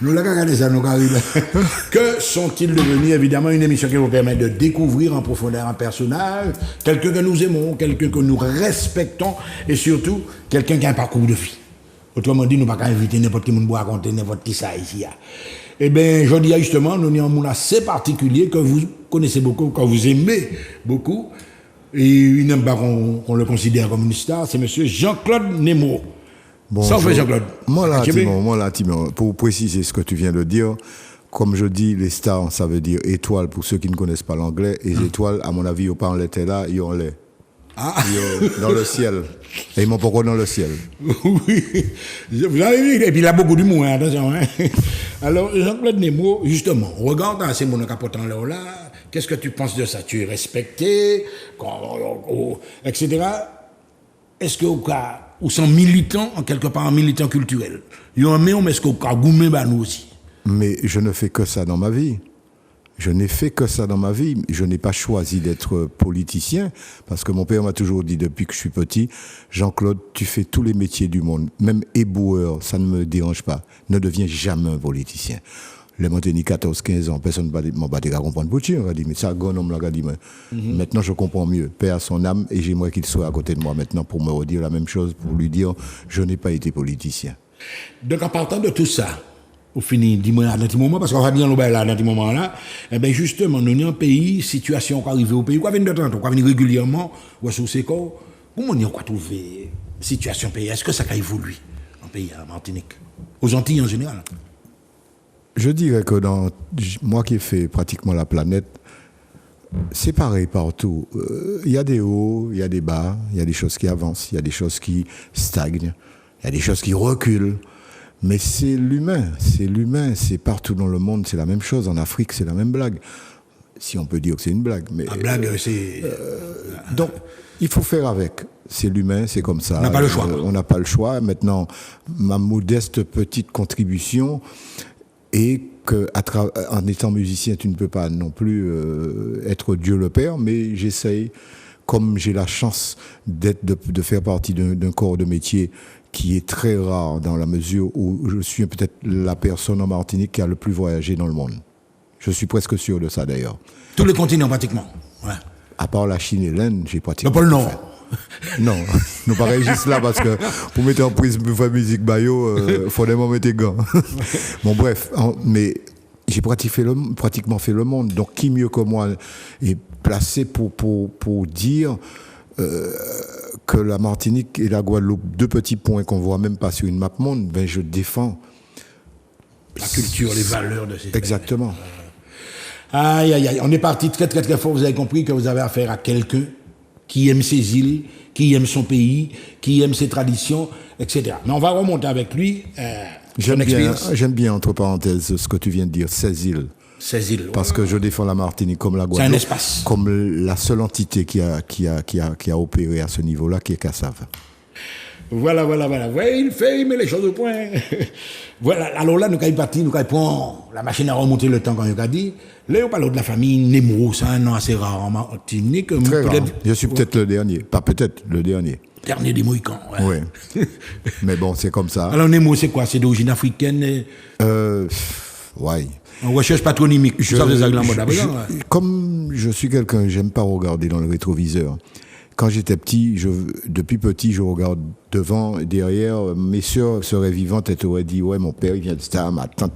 Nous l'avons regardé ça, nous arrivons. Que sont-ils devenus? Évidemment, une émission qui vous permet de découvrir en profondeur un personnage, quelqu'un que nous aimons, quelqu'un que nous respectons, et surtout, quelqu'un qui a un parcours de vie. Autrement dit, nous ne pouvons pas inviter n'importe qui pour raconter n'importe qui ça ici. Eh bien, je dis justement, nous avons un monde assez particulier que vous connaissez beaucoup, que vous aimez beaucoup, et il n'aime pas qu'on le considère comme une star, c'est M. Jean-Claude Némro. Ça fait Jean-Claude. Moi, là, pour préciser ce que tu viens de dire, comme je dis, les stars, ça veut dire étoiles pour ceux qui ne connaissent pas l'anglais, et les étoiles, à mon avis, on était là, ils ont les. Dans le ciel. Et ils m'ont pas dans le ciel. Oui, vous avez vu, et puis il a beaucoup d'humour, attention. Hein. Alors, Jean-Claude Némro, justement, regarde ces mots capotant là, qu'est-ce que tu penses de ça? Tu es respecté, etc. Est-ce que ou sont militants, en quelque part, un militant culturel? Ils ont mais est-ce qu'on a goumé nous aussi? Mais je ne fais que ça dans ma vie. Je n'ai fait que ça dans ma vie. Je n'ai pas choisi d'être politicien, parce que mon père m'a toujours dit depuis que je suis petit, Jean-Claude, tu fais tous les métiers du monde, même éboueur, ça ne me dérange pas. Ne deviens jamais un politicien. Les montagnes 14-15 ans, personne ne m'a battu à comprendre pour tu. On a dit, mais ça, grand homme l'a dit. Maintenant, je comprends mieux. Père à son âme, et j'aimerais qu'il soit à côté de moi maintenant pour me redire la même chose, pour lui dire, je n'ai pas été politicien. Donc, en partant de tout ça, au fini, dis-moi, à un moment, parce qu'on va bien le là, à un moment-là, eh bien, justement, nous sommes un pays, situation qui arrive au pays, quoi venir de temps, quoi venir régulièrement, ou sous ces corps, comment on a trouvé situation pays? Est-ce que ça a évolué en pays, à Martinique, aux Antilles en général? Je dirais que moi qui ai fait pratiquement la planète, c'est pareil partout. Il y a des hauts, il y a des bas, il y a des choses qui avancent, il y a des choses qui stagnent, il y a des choses qui reculent. Mais c'est l'humain, c'est partout dans le monde, c'est la même chose. En Afrique, c'est la même blague. Si on peut dire que c'est une blague. Mais, la blague, c'est... donc, il faut faire avec. C'est l'humain, c'est comme ça. On n'a pas le choix. On n'a pas le choix. Maintenant, ma modeste petite contribution est qu'en étant musicien, tu ne peux pas non plus être Dieu le Père, mais j'essaye, comme j'ai la chance de faire partie d'un corps de métier qui est très rare dans la mesure où je suis peut-être la personne en Martinique qui a le plus voyagé dans le monde. Je suis presque sûr de ça d'ailleurs. Tous les continents pratiquement. Ouais. À part la Chine et l'Inde, j'ai pratiquement... Le pôle Nord. Non, nous pas juste là parce que pour mettre en prise pour faire musique bayo, il faudrait m'en mettre gants. Bon bref, mais j'ai pratiquement fait le monde. Donc qui mieux que moi est placé pour dire... que la Martinique et la Guadeloupe, deux petits points qu'on voit même pas sur une map monde, ben je défends la culture, les valeurs de ces pays. Exactement. Aïe, aïe, aïe. On est parti très, très, très fort. Vous avez compris que vous avez affaire à quelqu'un qui aime ses îles, qui aime son pays, qui aime ses traditions, etc. Mais on va remonter avec lui. J'aime bien, entre parenthèses, ce que tu viens de dire, ces îles. Parce que je défends la Martinique comme la Guadeloupe, c'est un espace. Comme la seule entité qui a opéré à ce niveau-là, qui est Cassave. Voilà. Ouais, il met les choses au point. Voilà, alors là, nous avons parti, nous avons pris la machine à remonter le temps quand il a dit. Là, on parle de la famille Némro, c'est un nom assez rare en Martinique. Très rare. Je suis peut-être le dernier, pas peut-être, le dernier. Dernier des Mohicans, ouais. Oui. Mais bon, c'est comme ça. Alors, Némro, c'est quoi? C'est d'origine africaine? Ouais. On recherche patronymique. Comme je suis quelqu'un, j'aime pas regarder dans le rétroviseur. Quand j'étais petit, depuis petit, je regarde devant, derrière. Mes sœurs seraient vivantes, elles t'auraient dit, ouais, mon père, il vient de ça, ma tante,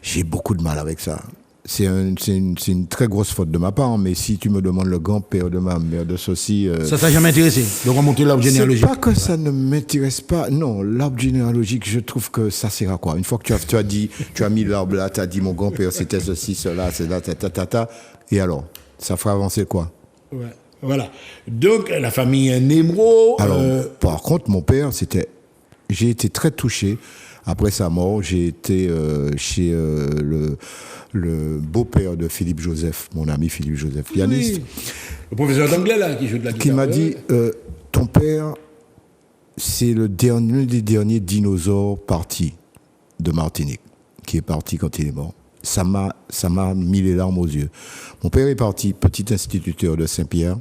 j'ai beaucoup de mal avec ça. C'est une très grosse faute de ma part, mais si tu me demandes le grand-père de ma mère, de ceci... Ça t'a jamais intéressé de remonter l'arbre généalogique? C'est pas que ça ne m'intéresse pas. Non, l'arbre généalogique, je trouve que ça sert à quoi? Une fois que tu as dit, tu as mis l'arbre là, tu as dit mon grand-père c'était ceci, cela, c'est là, et alors, ça fera avancer quoi? Ouais, voilà. Donc, la famille Némro... Alors, par contre, mon père, j'ai été très touché. Après sa mort, j'ai été chez le beau-père de Philippe Joseph, mon ami Philippe Joseph, pianiste. Oui. Le professeur d'anglais, là, qui joue de la guitare. Qui m'a dit, ton père, c'est l'un des derniers dinosaures partis de Martinique, qui est parti quand il est mort. Ça m'a mis les larmes aux yeux. Mon père est parti, petit instituteur de Saint-Pierre.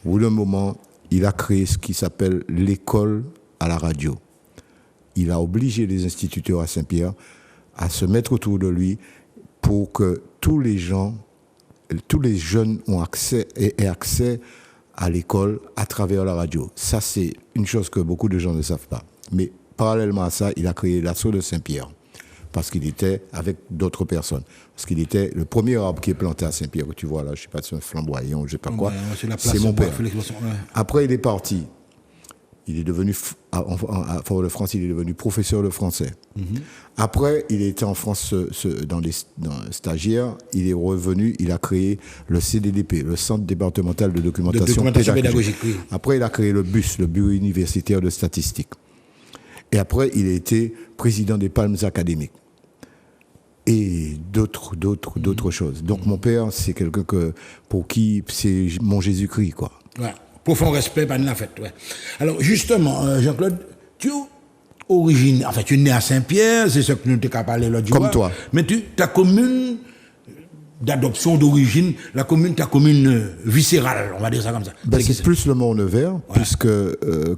Au bout d'un moment, il a créé ce qui s'appelle l'école à la radio. il a obligé les instituteurs à Saint-Pierre à se mettre autour de lui pour que tous les jeunes aient accès à l'école à travers la radio. Ça, c'est une chose que beaucoup de gens ne savent pas. Mais parallèlement à ça, il a créé l'assaut de Saint-Pierre. Parce qu'il était avec d'autres personnes. Parce qu'il était le premier arbre qui est planté à Saint-Pierre, que tu vois là, je ne sais pas si c'est un flamboyant, je ne sais pas quoi. C'est mon père. Après, il est parti. Il est devenu, à Fort-de-France, il est devenu professeur de français. Après, il était en France dans les stagiaires. Il est revenu, il a créé le CDDP, le Centre départemental de documentation pédagogique. Oui. Après, il a créé le BUS, le Bureau universitaire de statistique. Et après, il a été président des Palmes académiques. Et d'autres choses. Donc, mon père, c'est quelqu'un pour qui c'est mon Jésus-Christ, quoi. Ouais. Profond respect, pas de la fête, ouais. Alors, justement, Jean-Claude, tu es né à Saint-Pierre, c'est ce que nous t'avons parlé l'autre jour. Comme toi. Mais ta commune d'adoption d'origine, ta commune viscérale, on va dire ça comme ça. C'est plus le Mont-Nevers, puisque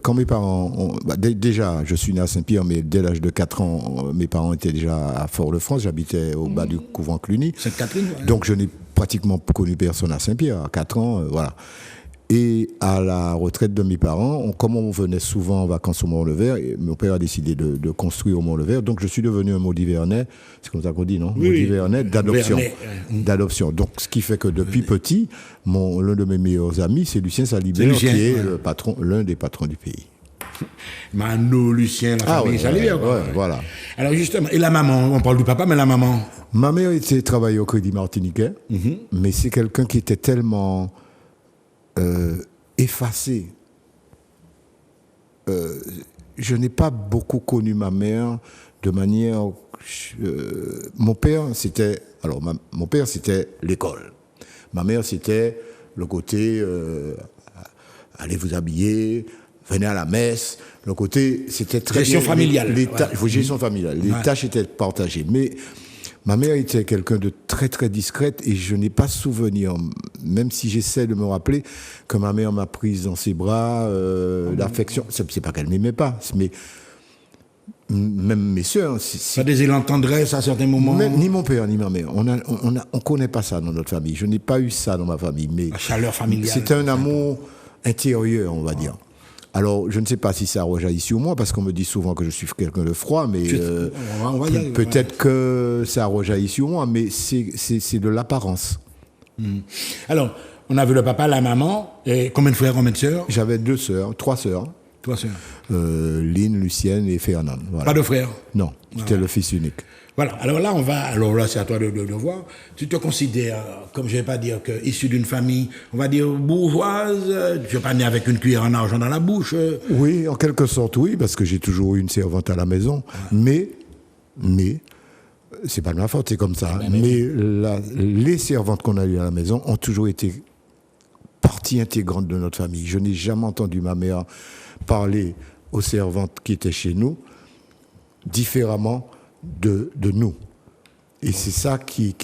quand mes parents déjà, je suis né à Saint-Pierre, mais dès l'âge de 4 ans, mes parents étaient déjà à Fort-de-France, j'habitais au bas du couvent Cluny. Sainte-Catherine, ouais. Donc je n'ai pratiquement connu personne à Saint-Pierre, à 4 ans, voilà. Et à la retraite de mes parents, comme on venait souvent en vacances au Mont-Nevers, mon père a décidé de construire au Mont-Nevers. Donc je suis devenu un Maudivernais, c'est comme ça qu'on dit, non? Oui, Maudivernais d'adoption. Donc ce qui fait que depuis petit, l'un de mes meilleurs amis, c'est Lucien Salibert, qui est l'un des patrons du pays. Mano, Lucien, la famille Salibert. Voilà. Alors justement, et la maman, on parle du papa, mais la maman? Ma mère était travaillée au Crédit Martiniquais, mais c'est quelqu'un qui était tellement effacé. Je n'ai pas beaucoup connu ma mère de manière. Mon père, c'était l'école. Ma mère, c'était le côté allez vous habiller, venez à la messe. Le côté, c'était très gestion familiale. Gestion familiale. Les tâches étaient partagées, mais ma mère était quelqu'un de très très discrète et je n'ai pas souvenir, même si j'essaie de me rappeler, que ma mère m'a prise dans ses bras, l'affection. C'est pas qu'elle m'aimait pas, mais même mes sœurs. Pas des élans de tendresse à certains moments. Ni mon père ni ma mère. On connaît pas ça dans notre famille. Je n'ai pas eu ça dans ma famille. Mais la chaleur familiale. C'était un amour intérieur, on va dire. Alors, je ne sais pas si ça rejaillit sur moi, parce qu'on me dit souvent que je suis quelqu'un de froid, mais peut-être que ça rejaillit sur moi, mais c'est de l'apparence. Alors, on a vu le papa, la maman, et combien de frères, combien de sœurs? J'avais 3 sœurs. 3 sœurs. Lynn, Lucienne et Fernande. Voilà. Pas de frères? Non, j'étais le fils unique. Voilà, alors là, c'est à toi de voir. Tu te considères, comme je ne vais pas dire que issu d'une famille, on va dire bourgeoise, tu n'es pas né avec une cuillère en argent dans la bouche. Oui, en quelque sorte, oui, parce que j'ai toujours eu une servante à la maison. Mais, c'est pas de ma faute, c'est comme ça. Mais les servantes qu'on a eues à la maison ont toujours été partie intégrante de notre famille. Je n'ai jamais entendu ma mère parler aux servantes qui étaient chez nous différemment de nous. Et c'est ça qui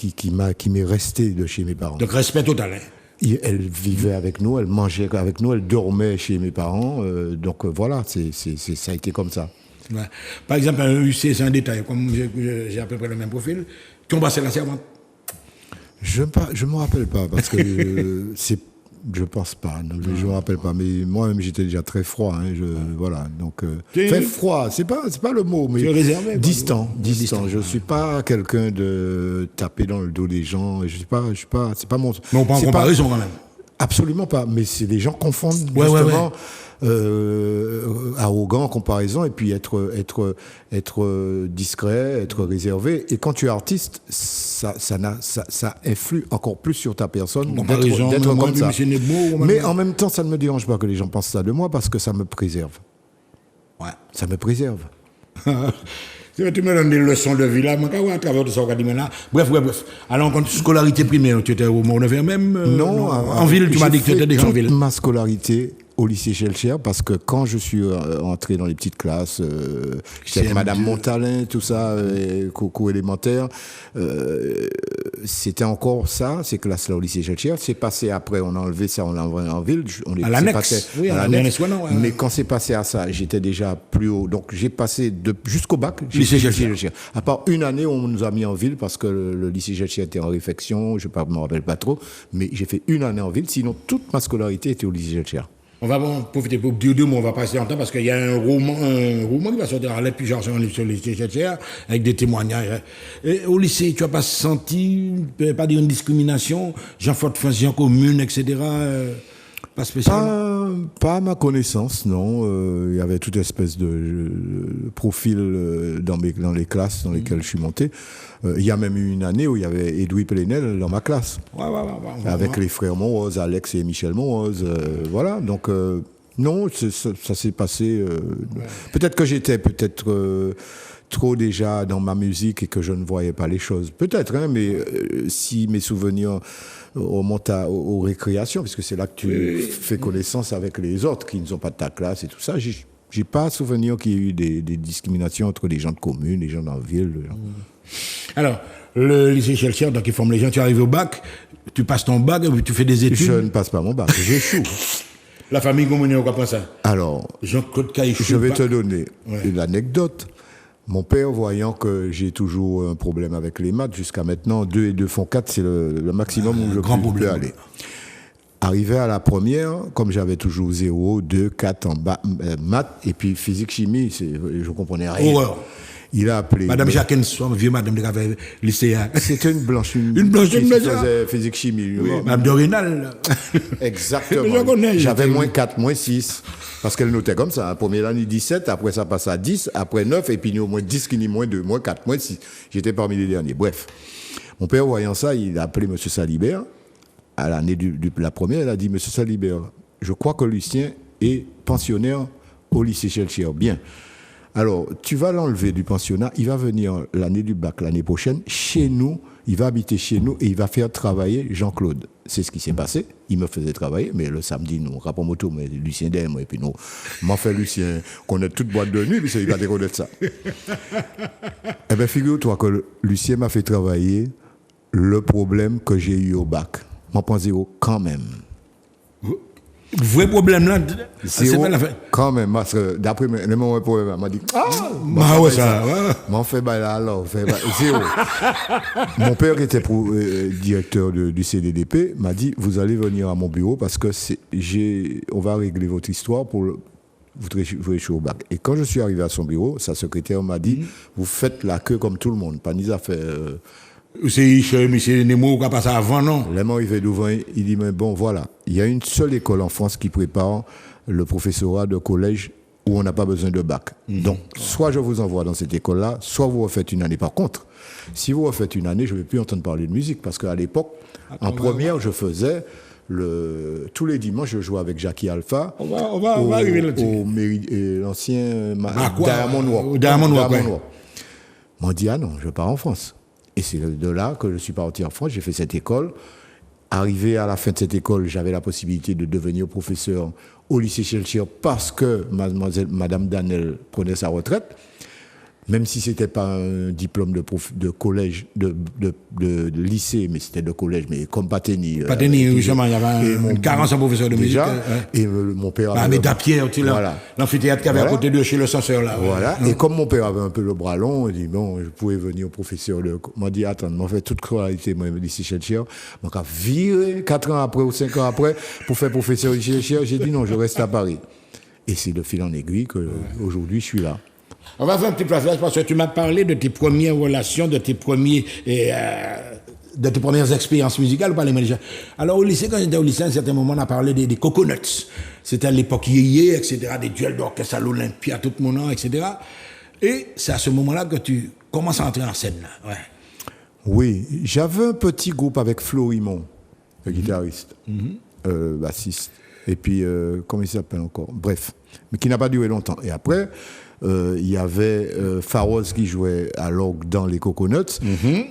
m'est resté de chez mes parents. Donc respect total. Hein. Elle vivait avec nous, elle mangeait avec nous, elle dormait chez mes parents. Donc voilà, ça a été comme ça. Ouais. Par exemple, un UC, c'est un détail. Comme j'ai à peu près le même profil, tu as passé la servante? Je ne me rappelle pas, parce que je pense pas, non, je me rappelle pas, mais moi-même j'étais déjà très froid, hein, voilà, donc très froid, c'est pas le mot, mais réservé, distant. Je suis pas quelqu'un de taper dans le dos des gens, je suis pas, c'est pas mon. Mais on prend en comparaison quand même. Absolument pas, mais c'est les gens confondent justement. Arrogant en comparaison, et puis être discret, être réservé. Et quand tu es artiste, ça influe encore plus sur ta personne d'être comme ça. Mais en même temps, ça ne me dérange pas que les gens pensent ça de moi, parce que ça me préserve. Ouais. Ça me préserve. Tu me donnes des leçons de vie là, à travers tout ça qu'on dit maintenant. Bref. Alors, quand scolarité primaire, tu étais au Mont-Nevers même? Non. En ville, tu m'as dit que tu étais déjà en ville. Ma scolarité au lycée Schellcher parce que quand je suis entré dans les petites classes, j'étais avec Madame Montalin, tout ça, cours élémentaire, c'était encore ça, ces classes-là au lycée Schellcher. C'est passé après, on a enlevé ça, on l'a envoyé en ville. À l'annexe, oui, à l'annexe. Mais quand c'est passé à ça, j'étais déjà plus haut. Donc j'ai passé jusqu'au bac, lycée Schellcher. À part une année où on nous a mis en ville parce que le lycée Schellcher était en réflexion, je ne me rappelle pas trop, mais j'ai fait une année en ville, sinon toute ma scolarité était au lycée Schellcher. On va profiter pour dire deux mots, on va passer en temps parce qu'il y a un roman qui va sortir à l'aide puis genre sur le lycée Schellcher avec des témoignages. Et au lycée, tu n'as pas senti, pas dire une discrimination, Jean-Fort Jean commune, etc. Pas spécialement. Pas à ma connaissance, non. Il y avait toute espèce de profil dans les classes dans lesquelles je suis monté. Il y a même eu une année où il y avait Edoui Plenel dans ma classe. Ouais, avec les frères Monrose, Alex et Michel Monrose. Voilà, donc non, ça s'est passé. Peut-être que j'étais trop déjà dans ma musique et que je ne voyais pas les choses. Peut-être, hein, mais si mes souvenirs remontent aux récréations, puisque c'est là que tu fais connaissance avec les autres qui ne sont pas de ta classe et tout ça, j'ai pas souvenir qu'il y ait eu des discriminations entre les gens de commune, les gens dans la ville. Alors, le lycée Schellcher, donc ils forment les gens, tu arrives au bac, tu passes ton bac, tu fais des études. Je ne passe pas mon bac, j'échoue. La famille Goumonier, on comprend ça. Alors, Jean-Claude Caïchou. Je vais te donner l'anecdote. Mon père, voyant que j'ai toujours un problème avec les maths, jusqu'à maintenant, 2 et 2 font 4, c'est le maximum où je peux aller. Arrivé à la première, comme j'avais toujours 0, 2, 4 en maths, et puis physique, chimie, je comprenais rien. Il a appelé. Madame Jacques Soir, vieux madame de Café lycéen. C'était une blanche. Une blanche, qui faisait physique, chimie. Oui, madame d'Orinal. Exactement. J'avais moins 4, moins 6. Parce qu'elle notait comme ça. Première année 17, après ça passe à 10, après 9, et puis au moins 10 qui n'y moins 2, moins 4, moins 6. J'étais parmi les derniers. Bref. Mon père, voyant ça, il a appelé M. Salibert. À l'année de la première, il a dit, M. Salibert, je crois que Lucien est pensionnaire au lycée Schellcher. Bien. Alors, tu vas l'enlever du pensionnat, il va venir l'année du bac, l'année prochaine, chez nous, il va habiter chez nous et il va faire travailler Jean-Claude. C'est ce qui s'est passé. Il me faisait travailler, mais le samedi, nous, rapport moto, mais Lucien d'aime, et puis nous, m'en fait Lucien, connaît toute boîte de nuit, puis il va déconnaître ça. Eh bien, figure-toi que Lucien m'a fait travailler le problème que j'ai eu au bac. M'en prend 0 quand même. Vrai problème là, c'est pas la fin. Quand même, parce que d'après le moment problème, m'a dit m'en fait là alors, fait 0. Mon père qui était directeur du CDDP m'a dit vous allez venir à mon bureau parce que on va régler votre histoire pour vous réchauffer au bac. Et quand je suis arrivé à son bureau, sa secrétaire m'a dit vous faites la queue comme tout le monde, pas ni affaire. C'est M. Nemo qui a passé avant, non? Léman, il fait devant, il dit, mais bon, voilà, il y a une seule école en France qui prépare le professorat de collège où on n'a pas besoin de bac. Donc, soit je vous envoie dans cette école-là, soit vous refaites une année. Par contre, si vous refaites une année, je ne vais plus entendre parler de musique, parce qu'à l'époque, en première, je faisais tous les dimanches, je jouais avec Jackie Alpha. On va arriver là-dessus. L'ancien Diamond Walk. M'ont dit, ah non, je pars en France. Et c'est de là que je suis parti en France, j'ai fait cette école. Arrivé à la fin de cette école, j'avais la possibilité de devenir professeur au lycée Schellcher parce que Madame Danel prenait sa retraite. Même si ce n'était pas un diplôme de collège, de lycée, mais c'était de collège, mais comme Pateni. Pateni, justement, il y avait une carence en professeur de musique. Et mon père avait... mais d'Apierre, l'amphithéâtre qui avait à côté de chez le censeur, là. Voilà, et comme mon père avait un peu le bras long, il dit, bon, je pouvais venir au professeur de... M'a dit, attends, m'a fait toute scolarité, moi, au lycée Schellcher. Donc, à virer 4 ans après ou 5 ans après pour faire professeur au lycée Schellcher, j'ai dit, non, je reste à Paris. Et c'est de fil en aiguille qu'aujourd'hui, je suis là. On va faire un petit passage parce que tu m'as parlé de tes premières relations, de tes premières expériences musicales. Alors au lycée, quand j'étais au lycée, à un certain moment, on a parlé des coconuts. C'était à l'époque yéyé, etc., des duels d'orchestre à l'Olympia, tout le monde, etc. Et c'est à ce moment-là que tu commences à entrer en scène. Là. Ouais. Oui, j'avais un petit groupe avec Florimond, le guitariste, bassiste. Et puis, comment il s'appelle encore? Bref, mais qui n'a pas duré longtemps. Et après... il y avait Farouz qui jouait à l'orgue dans les Coconuts.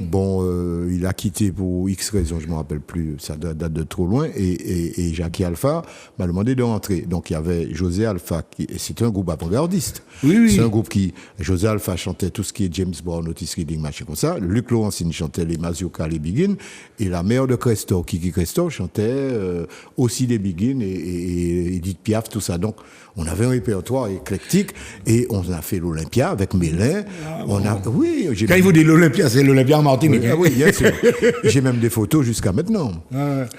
Bon, il a quitté pour X raisons, je ne me rappelle plus, ça date de trop loin, et Jackie Alpha m'a demandé de rentrer. Donc il y avait José Alpha, et c'était un groupe avant-gardiste. Oui. C'est un groupe qui, José Alpha chantait tout ce qui est James Brown, Otis Redding, machin comme ça. Luc Laurentine chantait les Mazioka, les Begin, et la mère de Crestor, Kiki Crestor, chantait aussi les Begin et Edith Piaf, tout ça. Donc on avait un répertoire éclectique, et on a fait l'Olympia avec Mélin. Quand il vous dit l'Olympia, c'est l'Olympia en Martinique. Oui, bien sûr. J'ai même des photos jusqu'à maintenant.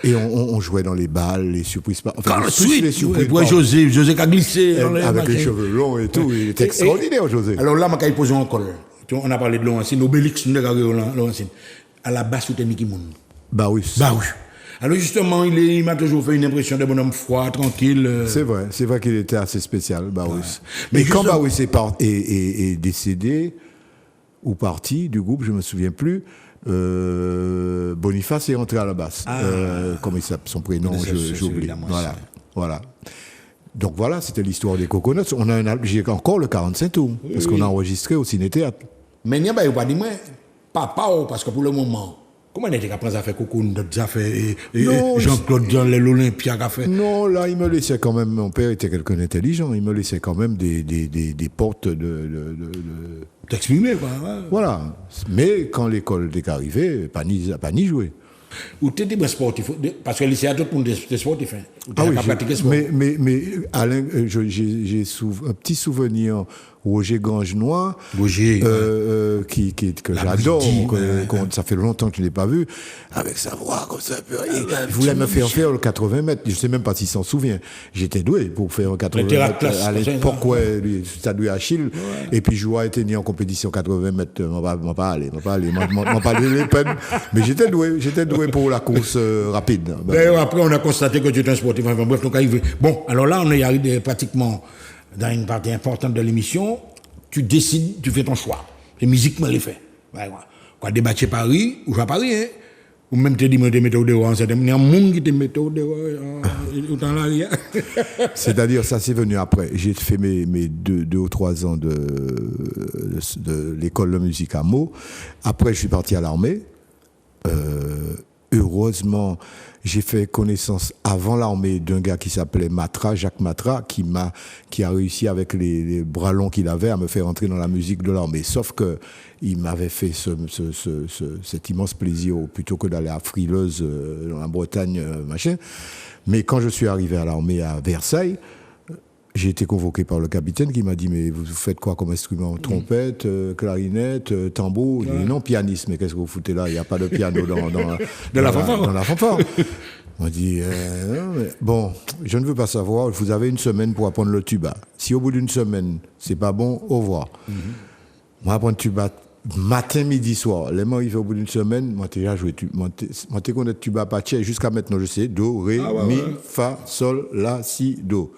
Et on jouait dans les balles, les surprises. Enfin, les surprises. José qui a glissé. Avec les cheveux longs et tout. Il était extraordinaire, José. Alors là, je vais poser un col. On a parlé de Laurentine, Obélix, nous avons Laurentine. À la base, c'était Mickey Moon. Bah oui. Alors justement, il m'a toujours fait une impression de bonhomme froid, tranquille. C'est vrai qu'il était assez spécial, Barus. Mais quand Barus est décédé, ou parti du groupe, je ne me souviens plus, Boniface est rentré à la basse. Comment il s'appelle son prénom, j'oublie. Voilà. Donc voilà, c'était l'histoire des Coconuts. J'ai encore le 45 tours, parce qu'on a enregistré au Ciné-Théâtre. Mais il n'y a pas dit, papa, parce que pour le moment, comment est-ce qu'après ça fait Coconuts, ça fait Jean-Claude Jean, l'Olympia qu'a fait? Non, là, il me laissait quand même, mon père était quelqu'un d'intelligent, il me laissait quand même des portes de t'exprimer, quoi. Ouais. Voilà. Mais quand l'école est arrivée, pas ni joué. Ou tu étais sportif, parce que le lycée a tout le monde était sportif. Mais Alain, j'ai un petit souvenir, Roger Grangenois, que j'adore, ça fait longtemps que je ne l'ai pas vu, avec sa voix comme ça. Il voulait me faire le 80 mètres, je ne sais même pas s'il s'en souvient. J'étais doué pour faire un 80 mètres à l'époque, stade Achille, et puis je été né en compétition 80 mètres, m'en pas allé les peines, mais j'étais doué pour la course rapide. Après, on a constaté que tu es un sportif. Bref, donc, bon, alors là, on est arrivé pratiquement dans une partie importante de l'émission. Tu décides, tu fais ton choix. Les musiques, me les fait. Quoi, débattre Paris, ou à Paris, hein? Ou même te dire, te mettre au dehors, il y a un monde qui te met au dehors, autant là, rien. C'est-à-dire, ça, c'est venu après. J'ai fait mes 2 ou 3 ans de l'école de musique à Meaux. Après, je suis parti à l'armée. Heureusement, j'ai fait connaissance avant l'armée d'un gars qui s'appelait Matra, Jacques Matra, qui a réussi avec les bras longs qu'il avait à me faire entrer dans la musique de l'armée. Sauf que il m'avait fait cet immense plaisir plutôt que d'aller à Frileuse dans la Bretagne, machin. Mais quand je suis arrivé à l'armée à Versailles, j'ai été convoqué par le capitaine qui m'a dit « Mais vous faites quoi comme instrument ? Trompette, clarinette, tambour ?» J'ai dit « Non, pianiste, mais qu'est-ce que vous foutez là ? Il n'y a pas de piano dans la fanfare. » On m'a dit bon, je ne veux pas savoir, vous avez une semaine pour apprendre le tuba. Si au bout d'une semaine, c'est pas bon, au revoir. Moi, apprendre le tuba matin, midi, soir. Les mots, il fait au bout d'une semaine, moi, j'ai déjà joué. Moi, tu connais le tuba Pache, jusqu'à maintenant, je sais. Do, ré, mi, fa, sol, la, si, do.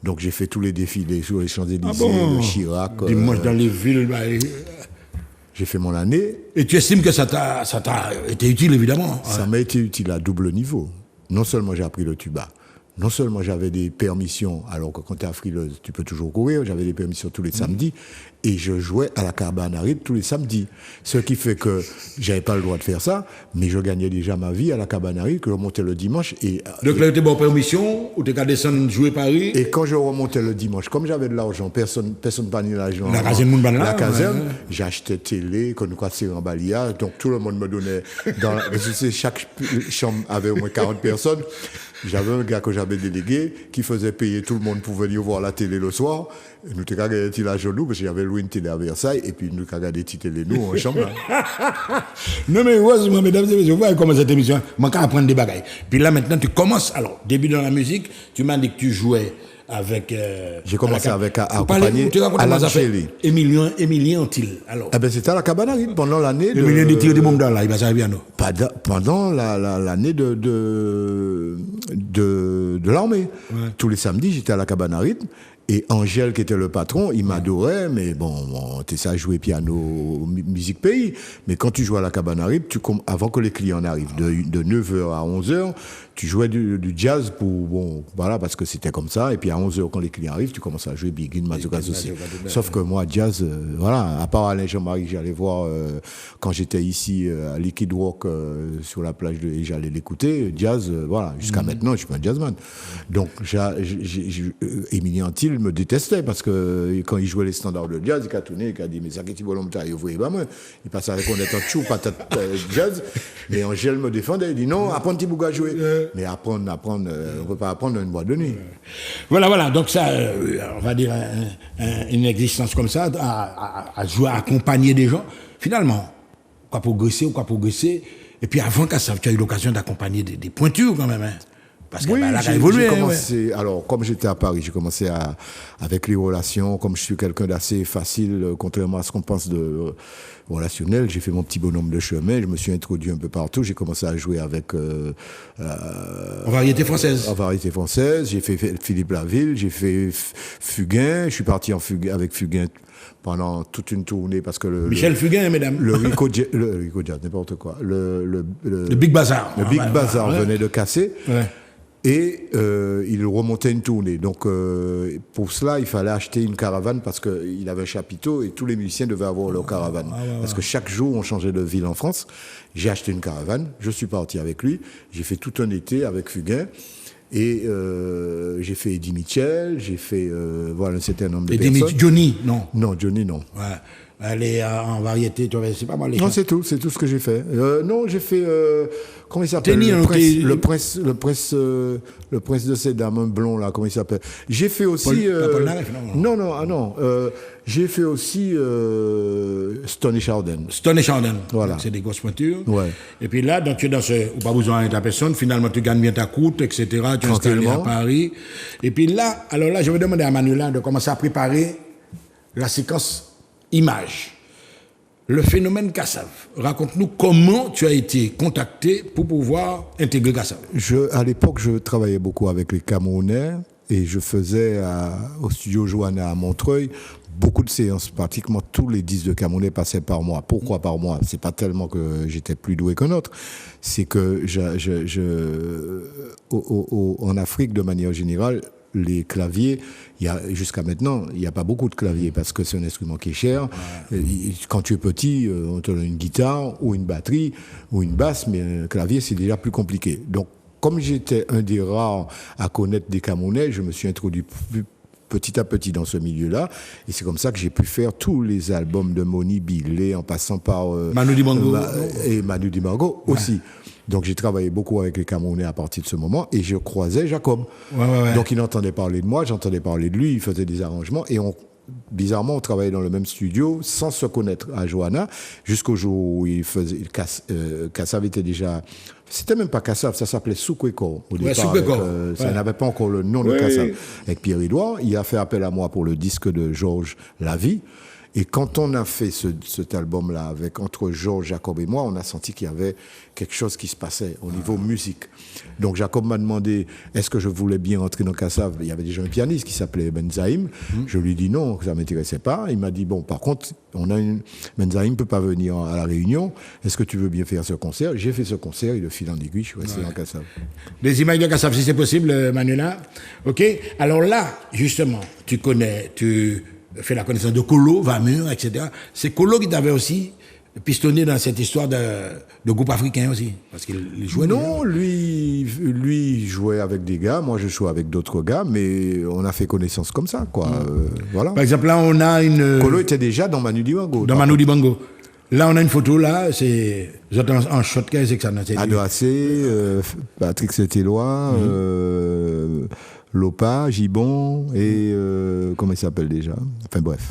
Donc j'ai fait tous les défilés sur les Champs-Élysées, le Chirac. Dimanche dans les villes. J'ai fait mon année. Et tu estimes que ça t'a été utile, évidemment? Ça m'a été utile à double niveau. Non seulement j'ai appris le tuba, non seulement j'avais des permissions, alors que quand tu es à Frileuse, tu peux toujours courir, j'avais des permissions tous les samedis, et je jouais à la Cabanaride tous les samedis. Ce qui fait que j'avais pas le droit de faire ça, mais je gagnais déjà ma vie à la Cabanaride, que je remontais le dimanche. Donc là, tu as bonne permission, ou tu as descendu jouer Paris? Et quand je remontais le dimanche, comme j'avais de l'argent, personne pas ni l'argent. La caserne, j'achetais télé, qu'on nous cassait en balia, donc tout le monde me donnait. Chaque chambre avait au moins 40 personnes. J'avais un gars que j'avais délégué qui faisait payer tout le monde pour venir voir la télé le soir. Nous t'ai regardé la genou parce que j'avais loué une télé à Versailles et puis nous t'ai regardé la télé nous en chambre. Non mais heureusement, mesdames et messieurs, vous voyez comment cette émission, moi quand apprendre des bagailles. Puis là maintenant tu commences, alors début dans la musique, tu m'as dit que tu jouais avec... J'ai commencé avec accompagner Alain Chély. Émilien Antil. Alors. Eh ben c'était à la Cabanaride pendant l'année de... Émilien dit tirer des bombes dans là, il va ça bien non. Pendant l'année de l'armée. Ouais. Tous les samedis, j'étais à la Cabanaride Et Angèle, qui était le patron, il m'adorait, mais bon, t'es ça à jouer piano, musique pays. Mais quand tu jouais à la Cabane à Rip, avant que les clients n'arrivent, de 9h à 11h, tu jouais du jazz voilà, parce que c'était comme ça. Et puis à 11h, quand les clients arrivent, tu commences à jouer Big In, Mazurkas aussi. Sauf que moi, jazz, voilà, à part Alain Jean-Marie, que j'allais voir quand j'étais ici à Liquid Walk sur la plage, et j'allais l'écouter, jazz, voilà, jusqu'à maintenant, je suis pas un jazzman. Donc, Émilie Antil me détestait parce que quand il jouait les standards de jazz, il a tourné, il a dit, mais ça qui est volontaire, il voyait pas moi. Il passait à reconnaître un chou, patate jazz. Et Angèle me défendait, il dit, non, apprends petit bouga à jouer. Mais apprendre, on ne peut pas apprendre dans une boîte de nuit. Voilà, donc ça, on va dire, une existence comme ça, à jouer, à accompagner des gens, finalement, quoi progresser, et puis avant qu'à ça, tu as eu l'occasion d'accompagner des pointures quand même, hein. Parce que oui, là, j'ai évolué. Commencé, alors, comme j'étais à Paris, j'ai commencé avec les relations, comme je suis quelqu'un d'assez facile, contrairement à ce qu'on pense de relationnel, j'ai fait mon petit bonhomme de chemin, je me suis introduit un peu partout, j'ai commencé à jouer avec... en variété française. En variété française, j'ai fait Philippe Laville, j'ai fait Fugain, je suis parti avec Fugain pendant toute une tournée parce que Michel Fugain, mesdames. Le Rico Jazz, n'importe quoi. Le Big Bazar. Le Big Bazar venait de casser. Ouais. Et il remontait une tournée. Donc, pour cela, il fallait acheter une caravane parce qu'il avait un chapiteau et tous les musiciens devaient avoir leur caravane. Parce que chaque jour, on changeait de ville en France. J'ai acheté une caravane, je suis parti avec lui. J'ai fait tout un été avec Fugain. Et j'ai fait Eddie Mitchell, j'ai fait voilà, un certain nombre de personnes. Johnny, non. Non, Johnny, non. Ouais. Elle est en variété, tu vois, c'est pas mal. Non, c'est tout ce que j'ai fait. Non, j'ai fait comment il s'appelle, le prince de ces dames, un blond là, comment il s'appelle. J'ai fait aussi non. J'ai fait aussi Stone Chardin. Voilà. Donc, c'est des grosses pointures. Ouais. Et puis là, donc tu es dans ce ou pas besoin de ta personne, finalement tu gagnes bien ta croûte, etc. Tu es installé à Paris. Et puis là, je vais demander à Manuela de commencer à préparer la séquence image. Le phénomène Kassav. Raconte-nous comment tu as été contacté pour pouvoir intégrer Kassav. À l'époque, je travaillais beaucoup avec les Camerounais et je faisais au studio Johanna à Montreuil beaucoup de séances. Pratiquement tous les disques de Camerounais passaient par moi. Pourquoi par moi? C'est pas tellement que j'étais plus doué qu'un autre. C'est que en Afrique, de manière générale, les claviers, jusqu'à maintenant, il n'y a pas beaucoup de claviers parce que c'est un instrument qui est cher. Ouais. Quand tu es petit, on te donne une guitare ou une batterie ou une basse, mais un clavier, c'est déjà plus compliqué. Donc, comme j'étais un des rares à connaître des Camerounais, je me suis introduit petit à petit dans ce milieu-là. Et c'est comme ça que j'ai pu faire tous les albums de Moni Bilé, en passant par Manu Dibango. Et Manu Dibango aussi. Donc j'ai travaillé beaucoup avec les Camerounais à partir de ce moment et je croisais Jacob. Ouais. Donc il entendait parler de moi, j'entendais parler de lui, il faisait des arrangements et bizarrement on travaillait dans le même studio sans se connaître à Johanna jusqu'au jour où Kassav était déjà... C'était même pas Kassav, ça s'appelait Soukweko au départ. Ça n'avait pas encore le nom de Kassav. Avec Pierre-Édouard, il a fait appel à moi pour le disque de Georges Lavie. Et quand on a fait cet album-là, entre Georges, Jacob et moi, on a senti qu'il y avait quelque chose qui se passait au niveau musique. Donc Jacob m'a demandé est-ce que je voulais bien entrer dans Kassav. Il y avait déjà un pianiste qui s'appelait Benzaïm. Je lui ai dit non, que ça ne m'intéressait pas. Il m'a dit bon, par contre, Benzaïm ne peut pas venir à la Réunion. Est-ce que tu veux bien faire ce concert? J'ai fait ce concert et de fil en aiguille, je suis resté dans Kassav. Des images de Kassav, si c'est possible, Manuela. OK. Alors là, justement, tu fait la connaissance de Colo, Vamur, etc. C'est Colo qui t'avait aussi pistonné dans cette histoire de groupe africain aussi, parce qu'il jouait. Non, lui jouait avec des gars, moi je jouais avec d'autres gars, mais on a fait connaissance comme ça, quoi. Voilà. Par exemple, là on a une. Colo était déjà dans Manu Dibango. Dans Manu Dibango. Là on a une photo là, c'est en shotcase, c'est que ça. Adoacé, Patrick Saint-Éloi. Lopa, Gibon et comment il s'appelle déjà? Enfin bref.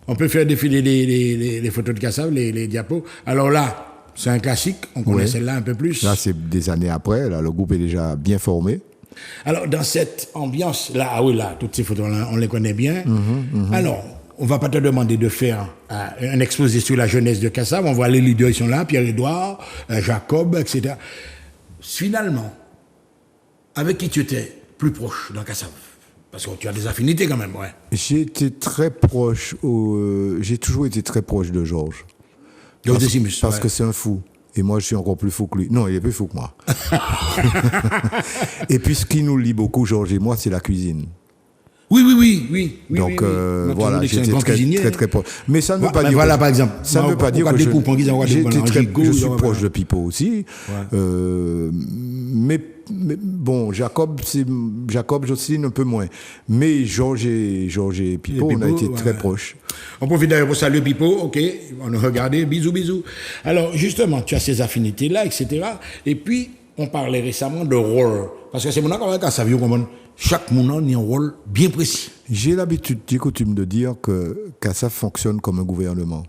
On peut faire défiler les photos de Kassav, les diapos. Alors là, c'est un classique, on connaît celle-là un peu plus. Là, c'est des années après, là, le groupe est déjà bien formé. Alors, dans cette ambiance-là, toutes ces photos-là, on les connaît bien. Alors, on ne va pas te demander de faire un exposé sur la jeunesse de Kassav. On voit les leaders, ils sont là, Pierre-Édouard, Jacob, etc. Finalement, avec qui tu étais plus proche dans Kassav? Parce que tu as des affinités quand même, ouais. J'ai toujours été très proche de Georges. Georges Décimus, Parce ouais. que c'est un fou. Et moi, je suis encore plus fou que lui. Non, il est plus fou que moi. Et puis, ce qui nous lie beaucoup, Georges et moi, c'est la cuisine. Oui. Donc, oui. voilà, j'étais très proche. Mais ça ne veut pas dire. Voilà, par exemple. Ça ne veut pas dire que je suis proche de Pipo aussi. Ouais. Mais bon, Jacob, Jocelyne, un peu moins. Mais Georges et Pipo, on a été très proches. On profite d'ailleurs pour saluer Pipo, ok, on nous regardait, bisous. Alors, justement, tu as ces affinités-là, etc. Et puis, on parlait récemment de rôle. Parce que c'est mon accord avec ça, chaque monde a un rôle bien précis. J'ai coutume de dire que CASAF fonctionne comme un gouvernement.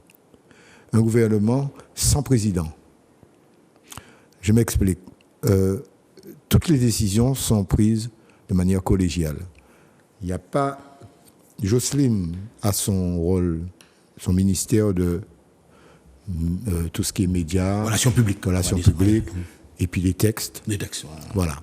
Un gouvernement sans président. Je m'explique. Toutes les décisions sont prises de manière collégiale. Il n'y a pas... Jocelyne a son rôle, son ministère de tout ce qui est médias, Relations publiques, et puis les textes. Voilà.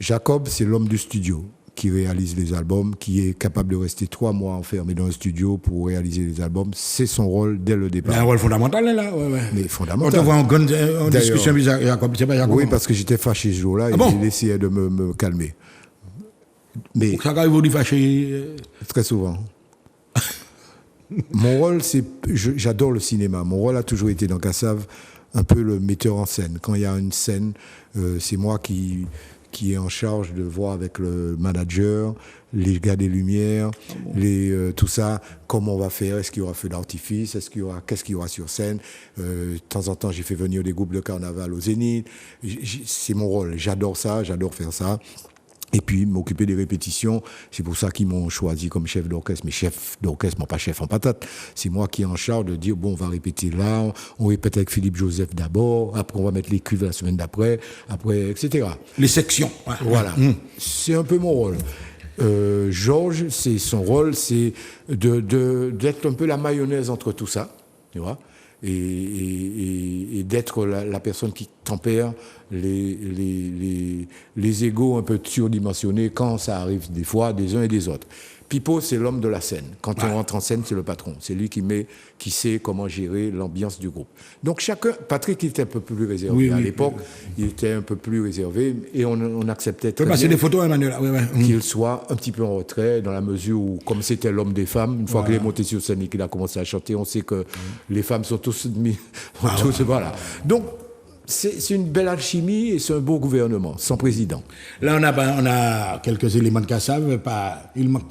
Jacob, c'est l'homme du studio qui réalise les albums, qui est capable de rester 3 mois enfermé dans un studio pour réaliser les albums. C'est son rôle dès le départ. Il a un rôle fondamental, là. Ouais. Mais fondamental. On te voit en discussion avec Jacob, c'est pas Jacob. Oui, parce que j'étais fâché ce jour-là et il essayait de me calmer. Mais ça arrive vous fâcher très souvent. Mon rôle, j'adore le cinéma. Mon rôle a toujours été dans CASAV un peu le metteur en scène. Quand il y a une scène, c'est moi qui est en charge de voir avec le manager, les gars des lumières, tout ça, comment on va faire, est-ce qu'il y aura feu d'artifice, qu'est-ce qu'il y aura sur scène. De temps en temps, j'ai fait venir des groupes de carnaval au Zénith. C'est mon rôle, j'adore ça, j'adore faire ça. Et puis m'occuper des répétitions, c'est pour ça qu'ils m'ont choisi comme chef d'orchestre. Mais chef d'orchestre, pas chef en patate. C'est moi qui est en charge de dire, bon, on va répéter là, on répète avec Philippe Joseph d'abord, après on va mettre les cuves la semaine d'après, après, etc. Les sections. Ouais. Voilà, c'est un peu mon rôle. Georges, son rôle, c'est d'être un peu la mayonnaise entre tout ça, tu vois, et d'être la personne qui tempère les égos un peu surdimensionnés quand ça arrive des fois des uns et des autres. Pipo, c'est l'homme de la scène. Quand on rentre en scène, c'est le patron. C'est lui qui sait comment gérer l'ambiance du groupe. Donc Patrick, il était un peu plus réservé. À l'époque, il était un peu plus réservé et on acceptait très bien des photos, Emmanuel. qu'il soit un petit peu en retrait dans la mesure où, comme c'était l'homme des femmes, une fois qu'il est monté sur scène et qu'il a commencé à chanter, on sait que les femmes sont tous voilà. Donc, c'est une belle alchimie et c'est un beau gouvernement, sans président. Là, on a quelques éléments de CASAV.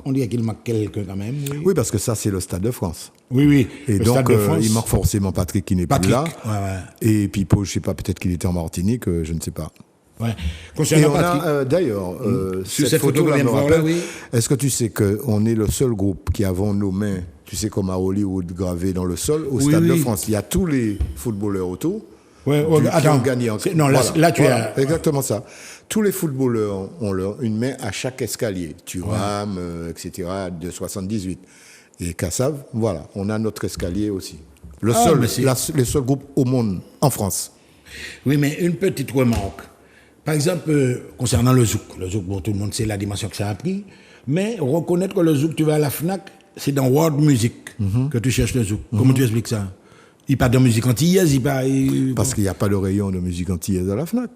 On dirait qu'il manque quelques quand même. Oui, parce que ça, c'est le Stade de France. Oui. Et le donc, Stade de France. il manque forcément Patrick qui n'est plus là. Ouais. Et Pipo, je ne sais pas, peut-être qu'il était en Martinique, je ne sais pas. Ouais. Et on a, d'ailleurs, cette photo là, est-ce que tu sais qu'on est le seul groupe qui avons nos mains, tu sais, comme à Hollywood, gravées dans le sol, au Stade de France. Il y a tous les footballeurs autour. Ouais, qui ont gagné. Non, là tu as... Exactement ça. Tous les footballeurs ont une main à chaque escalier. Thuram, etc., de 78. Et CASAV, voilà, on a notre escalier aussi. Le seul groupe au monde, en France. Oui, mais une petite remarque. Par exemple, concernant le zouk. Le zouk, bon, tout le monde sait la dimension que ça a pris. Mais reconnaître que le zouk, tu vas à la FNAC, c'est dans World Music que tu cherches le zouk. Comment tu expliques ça? Il parle de musique antillaise, Parce qu'il n'y a pas de rayon de musique antillaise à la FNAC.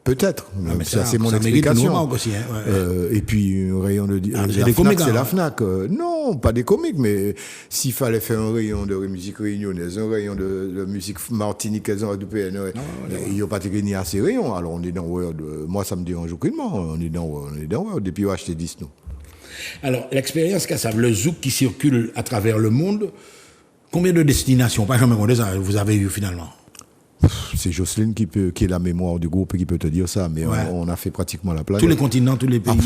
Peut-être. Mais ça, c'est mon explication. Aussi, hein, et puis, un rayon de la FNAC, c'est la FNAC. Non, pas des comiques, mais s'il fallait faire un rayon de musique réunionnaise, un rayon de musique martiniquaise, il n'y a pas de à ces rayons. Alors, on est dans World. Moi, ça me dérange aucunement. On est dans World. Et puis, on va acheter 10, nous. Alors, l'expérience CASAV, le zouk qui circule à travers le monde, combien de destinations, pas jamais vous avez eu finalement? C'est Jocelyne qui est la mémoire du groupe et qui peut te dire ça, mais on a fait pratiquement la planète. Tous les continents, tous les pays,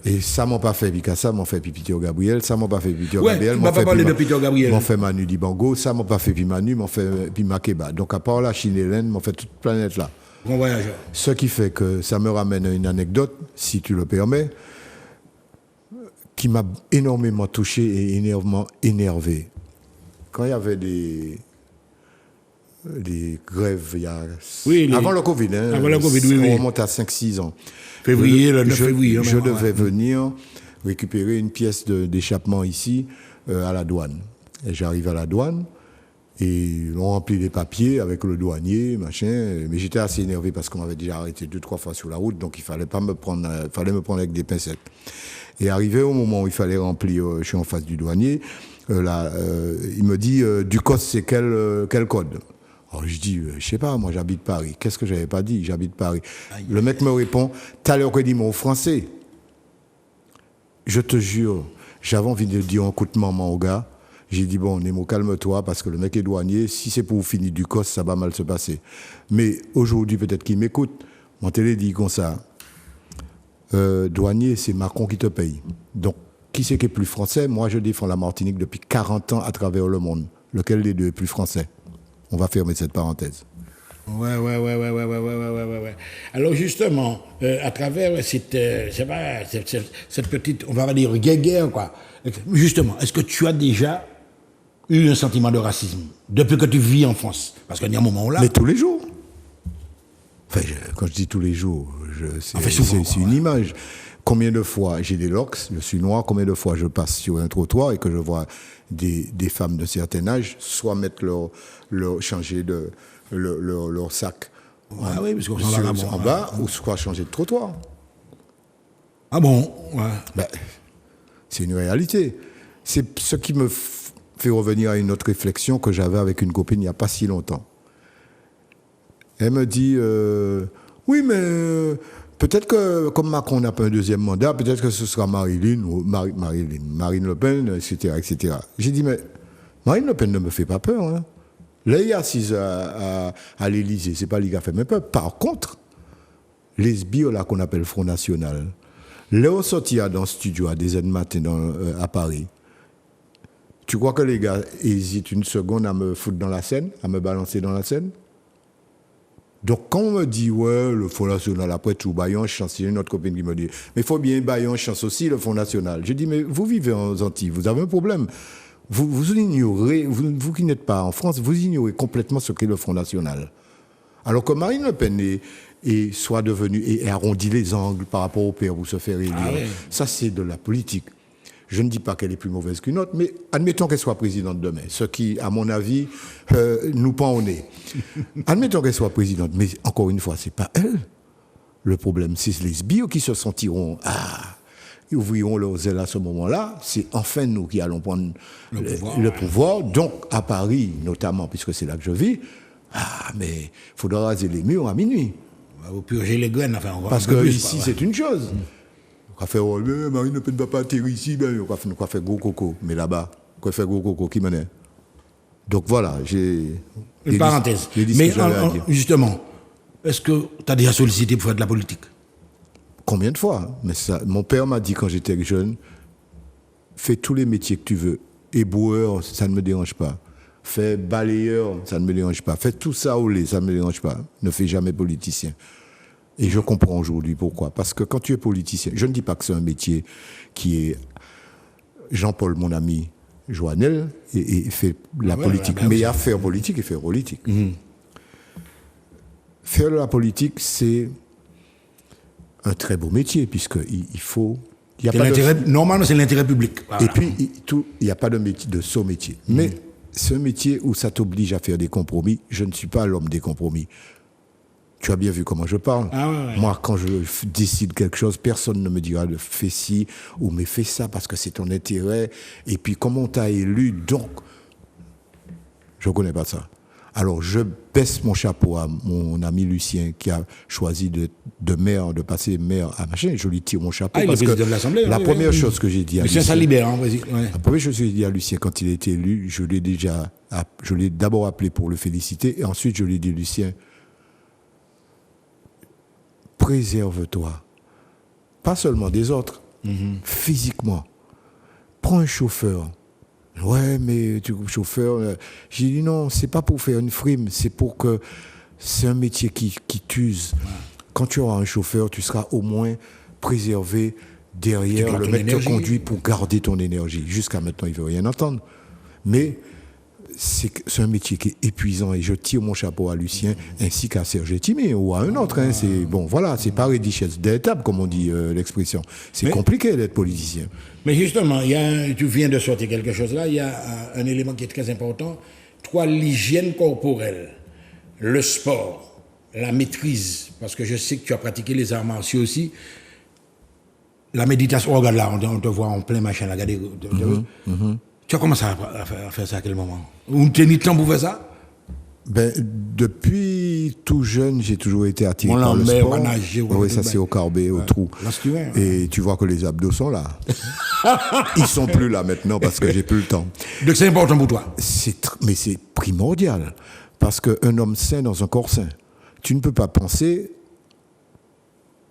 Et ça m'a pas fait Picasso, m'ont fait Peter Gabriel, ça m'a pas fait Peter Gabriel, m'ont fait parler de Peter Gabriel. M'ont fait Manu Dibango, ça m'a pas fait Manu, m'ont fait Makeba. Donc à part la Chine Hélène, m'ont fait toute planète là. Bon voyageur. Ce qui fait que ça me ramène à une anecdote, si tu le permets, qui m'a énormément touché et énormément énervé. Quand il y avait les grèves, il y a... Oui, avant le Covid, hein, avant le Covid, oui, on oui. remonte à 5-6 ans. Février, le 9 je, février. Je devais venir récupérer une pièce d'échappement ici, à la douane. Et j'arrive à la douane, et on remplit les papiers avec le douanier, machin. Mais j'étais assez énervé parce qu'on m'avait déjà arrêté 2-3 fois sur la route, donc il fallait me prendre avec des pincettes. Et arrivé au moment où il fallait remplir, je suis en face du douanier, il me dit, Ducos, c'est quel code? Alors je dis, je sais pas, moi j'habite Paris. Qu'est-ce que j'avais pas dit? J'habite Paris. Aïe. Le mec me répond, t'as l'air que dit mon français. Je te jure, j'avais envie de dire un coup de maman au gars. J'ai dit, bon, Nemo, calme-toi, parce que le mec est douanier. Si c'est pour finir du cos, ça va mal se passer. Mais aujourd'hui, peut-être qu'il m'écoute. Mon télé dit comme ça. Douanier, c'est Macron qui te paye. Donc, qui c'est qui est plus français? Moi, je défends la Martinique depuis 40 ans à travers le monde. Lequel des deux est plus français? On va fermer cette parenthèse. Ouais. Alors justement, à travers cette petite, on va dire, guerre, quoi. Justement, est-ce que tu as déjà eu un sentiment de racisme depuis que tu vis en France? Parce qu'il y a un moment là... Mais tous les jours. Enfin, quand je dis tous les jours, c'est une image. Combien de fois j'ai des locks, je suis noir, combien de fois je passe sur un trottoir et que je vois des femmes de certain âge soit mettre changer leur sac en bas ou soit changer de trottoir. Ah bon? Ouais. Ben, c'est une réalité. C'est ce qui me fait revenir à une autre réflexion que j'avais avec une copine il n'y a pas si longtemps. Elle me dit, oui, mais peut-être que, comme Macron n'a pas un deuxième mandat, peut-être que ce sera Marine Le Pen, etc., etc. J'ai dit, mais Marine Le Pen ne me fait pas peur. Hein. Là, il est assise à l'Élysée, c'est pas lui qui a fait mes peur. Par contre, les sbires là qu'on appelle Front National, là, on sortit dans le studio à des heures de matin à Paris. Tu crois que les gars hésitent une seconde à me foutre dans la Seine, à me balancer dans la Seine? Donc, quand on me dit, ouais, le Front National, après tout, Bayon chance, il y a une autre copine qui me dit, mais il faut bien Bayon chance aussi, le Front National. Je dis, mais vous vivez en Antilles, vous avez un problème. Vous ignorez, vous qui n'êtes pas en France, vous ignorez complètement ce qu'est le Front National. Alors que Marine Le Pen soit devenue et arrondit les angles par rapport au père pour se faire élire. Ah ouais. Ça, c'est de la politique. Je ne dis pas qu'elle est plus mauvaise qu'une autre, mais admettons qu'elle soit présidente demain, ce qui, à mon avis, nous pend au nez. Admettons qu'elle soit présidente, mais encore une fois, c'est pas elle. Le problème, c'est les sbires qui se sentiront, ils ouvriront leurs ailes à ce moment-là. C'est enfin nous qui allons prendre le pouvoir. Donc, à Paris, notamment, puisque c'est là que je vis, mais il faudra raser les murs à minuit. Vous purger les graines, enfin, on va. Parce que ici, c'est une chose. On va faire, Marine Ne va pas atterrir ici, ben, on va faire gros coco. Mais là-bas, on va faire gros coco, qui menait. Donc voilà, j'ai... Une parenthèse. Mais justement, est-ce que tu as déjà sollicité pour faire de la politique? Combien de fois? Mais ça, mon père m'a dit quand j'étais jeune, fais tous les métiers que tu veux. Éboueur, ça ne me dérange pas. Fais balayeur, ça ne me dérange pas. Fais tout ça au lait, ça ne me dérange pas. Ne fais jamais politicien. Et je comprends aujourd'hui pourquoi. Parce que quand tu es politicien, je ne dis pas que c'est un métier qui est... Jean-Paul, mon ami, Joannel, et fait la politique. Mais il y a faire politique et faire politique. Faire de la politique, c'est un très beau métier, puisqu'il faut... Normalement, c'est l'intérêt public. Voilà. Et puis, il n'y a pas de saut métier. Mais c'est un métier où ça t'oblige à faire des compromis. Je ne suis pas l'homme des compromis. Tu as bien vu comment je parle. Moi, quand je décide quelque chose, personne ne me dira de fais ci ou mais fais ça parce que c'est ton intérêt. Et puis, comme on t'a élu, donc, je ne connais pas ça. Alors, je baisse mon chapeau à mon ami Lucien qui a choisi de passer maire à machin. Je lui tire mon chapeau parce que la première chose que j'ai dit à Lucien... Ça libère, hein, La première chose que j'ai dit à Lucien quand il a été élu, je l'ai d'abord appelé pour le féliciter et ensuite je lui ai dit, Lucien, préserve-toi. Pas seulement des autres, physiquement. Prends un chauffeur. Ouais, mais chauffeur... J'ai dit non, c'est pas pour faire une frime, c'est pour que... C'est un métier qui t'use. Ouais. Quand tu auras un chauffeur, tu seras au moins préservé derrière le mec qui te conduit pour garder ton énergie. Jusqu'à maintenant, il ne veut rien entendre. Mais c'est un métier qui est épuisant et je tire mon chapeau à Lucien ainsi qu'à Serge Timé ou à un autre. Hein. C'est bon, voilà, c'est pas richesse d'étape comme on dit l'expression. C'est compliqué d'être politicien. Mais justement, tu viens de sortir quelque chose là. Il y a un élément qui est très important. Toi, l'hygiène corporelle, le sport, la maîtrise, parce que je sais que tu as pratiqué les arts martiaux aussi. La méditation, oh, regarde là, on te voit en plein machin, là, regardez. Tu as commencé à faire ça à quel moment? Ou tu as mis le temps pour faire ça? Ben, depuis tout jeune, j'ai toujours été attiré par le sport. Oui, ça c'est au carbet, au trou. Et tu vois que les abdos sont là. Ils sont plus là maintenant parce que j'ai plus le temps. Donc c'est important pour toi? Mais c'est primordial. Parce qu'un homme sain dans un corps sain, tu ne peux pas penser,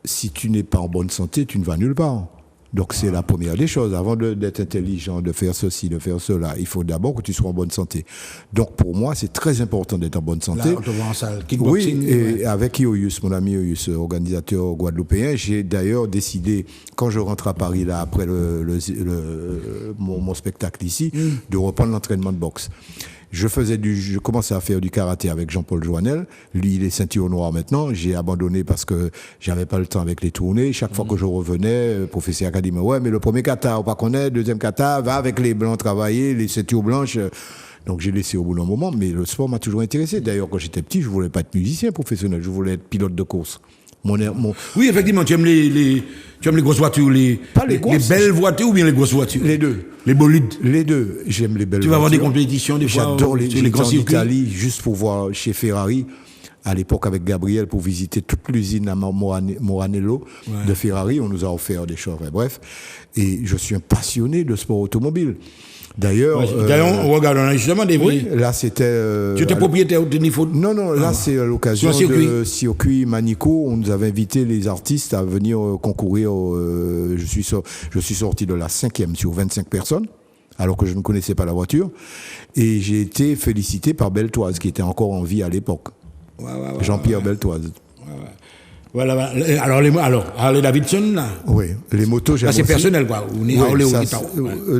si tu n'es pas en bonne santé, tu ne vas nulle part. Donc c'est la première des choses. Avant d'être intelligent, de faire ceci, de faire cela, il faut d'abord que tu sois en bonne santé. Donc pour moi, c'est très important d'être en bonne santé. Là, on te voit en salle kickboxing. Oui, et avec Ioyus, mon ami Ioyus, organisateur guadeloupéen, j'ai d'ailleurs décidé, quand je rentre à Paris, là, après mon spectacle ici, de reprendre l'entraînement de boxe. Je commençais à faire du karaté avec Jean-Paul Joannel. Lui, il est ceinture noire maintenant. J'ai abandonné parce que j'avais pas le temps avec les tournées. Chaque fois que je revenais, le professeur a dit, ouais, mais le premier kata, on pas connaît, deuxième kata, va avec les blancs travailler, les ceintures blanches. Donc j'ai laissé au bout d'un moment, mais le sport m'a toujours intéressé. D'ailleurs, quand j'étais petit, je voulais pas être musicien professionnel, je voulais être pilote de course. Oui, effectivement, tu aimes les grosses voitures, les belles voitures ou bien les grosses voitures? Les deux. Les bolides? Les deux. J'aime les belles voitures. Tu vas avoir des compétitions des fois? J'adore les grands circuits. Italie, juste pour voir chez Ferrari, à l'époque avec Gabriel, pour visiter toute l'usine à Moranello de Ferrari. On nous a offert des choses. Bref. Et je suis un passionné de sport automobile. D'ailleurs, on regarde, on a justement des oui, là c'était. Tu étais propriétaire de niveau? Non, là c'est à l'occasion de circuit Manico. On nous avait invité les artistes à venir concourir. Je suis sorti de la 5e sur 25 personnes, alors que je ne connaissais pas la voiture. Et j'ai été félicité par Beltoise, qui était encore en vie à l'époque. Jean-Pierre Beltoise. Voilà. Alors, Harley Davidson, là. Oui, les motos, j'aime. Là, c'est personnel, quoi.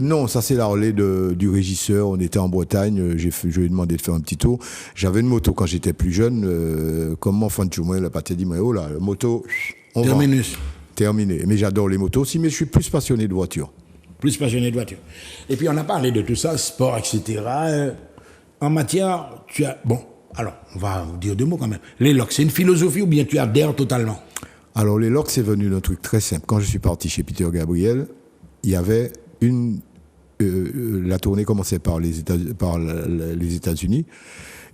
Non, ça, c'est la Harley du régisseur. On était en Bretagne. Je lui ai demandé de faire un petit tour. J'avais une moto quand j'étais plus jeune. Comme enfant de Choumouen, la patte dit, oh là, la moto, on va. Terminé. Mais j'adore les motos aussi, mais je suis plus passionné de voiture. Plus passionné de voiture. Et puis, on a parlé de tout ça, sport, etc. En matière, tu as. Bon. Alors, on va vous dire deux mots quand même. Les LOC, c'est une philosophie ou bien tu adhères totalement? Alors, les LOC, c'est venu d'un truc très simple. Quand je suis parti chez Peter Gabriel, il y avait la tournée commençait par les États-Unis.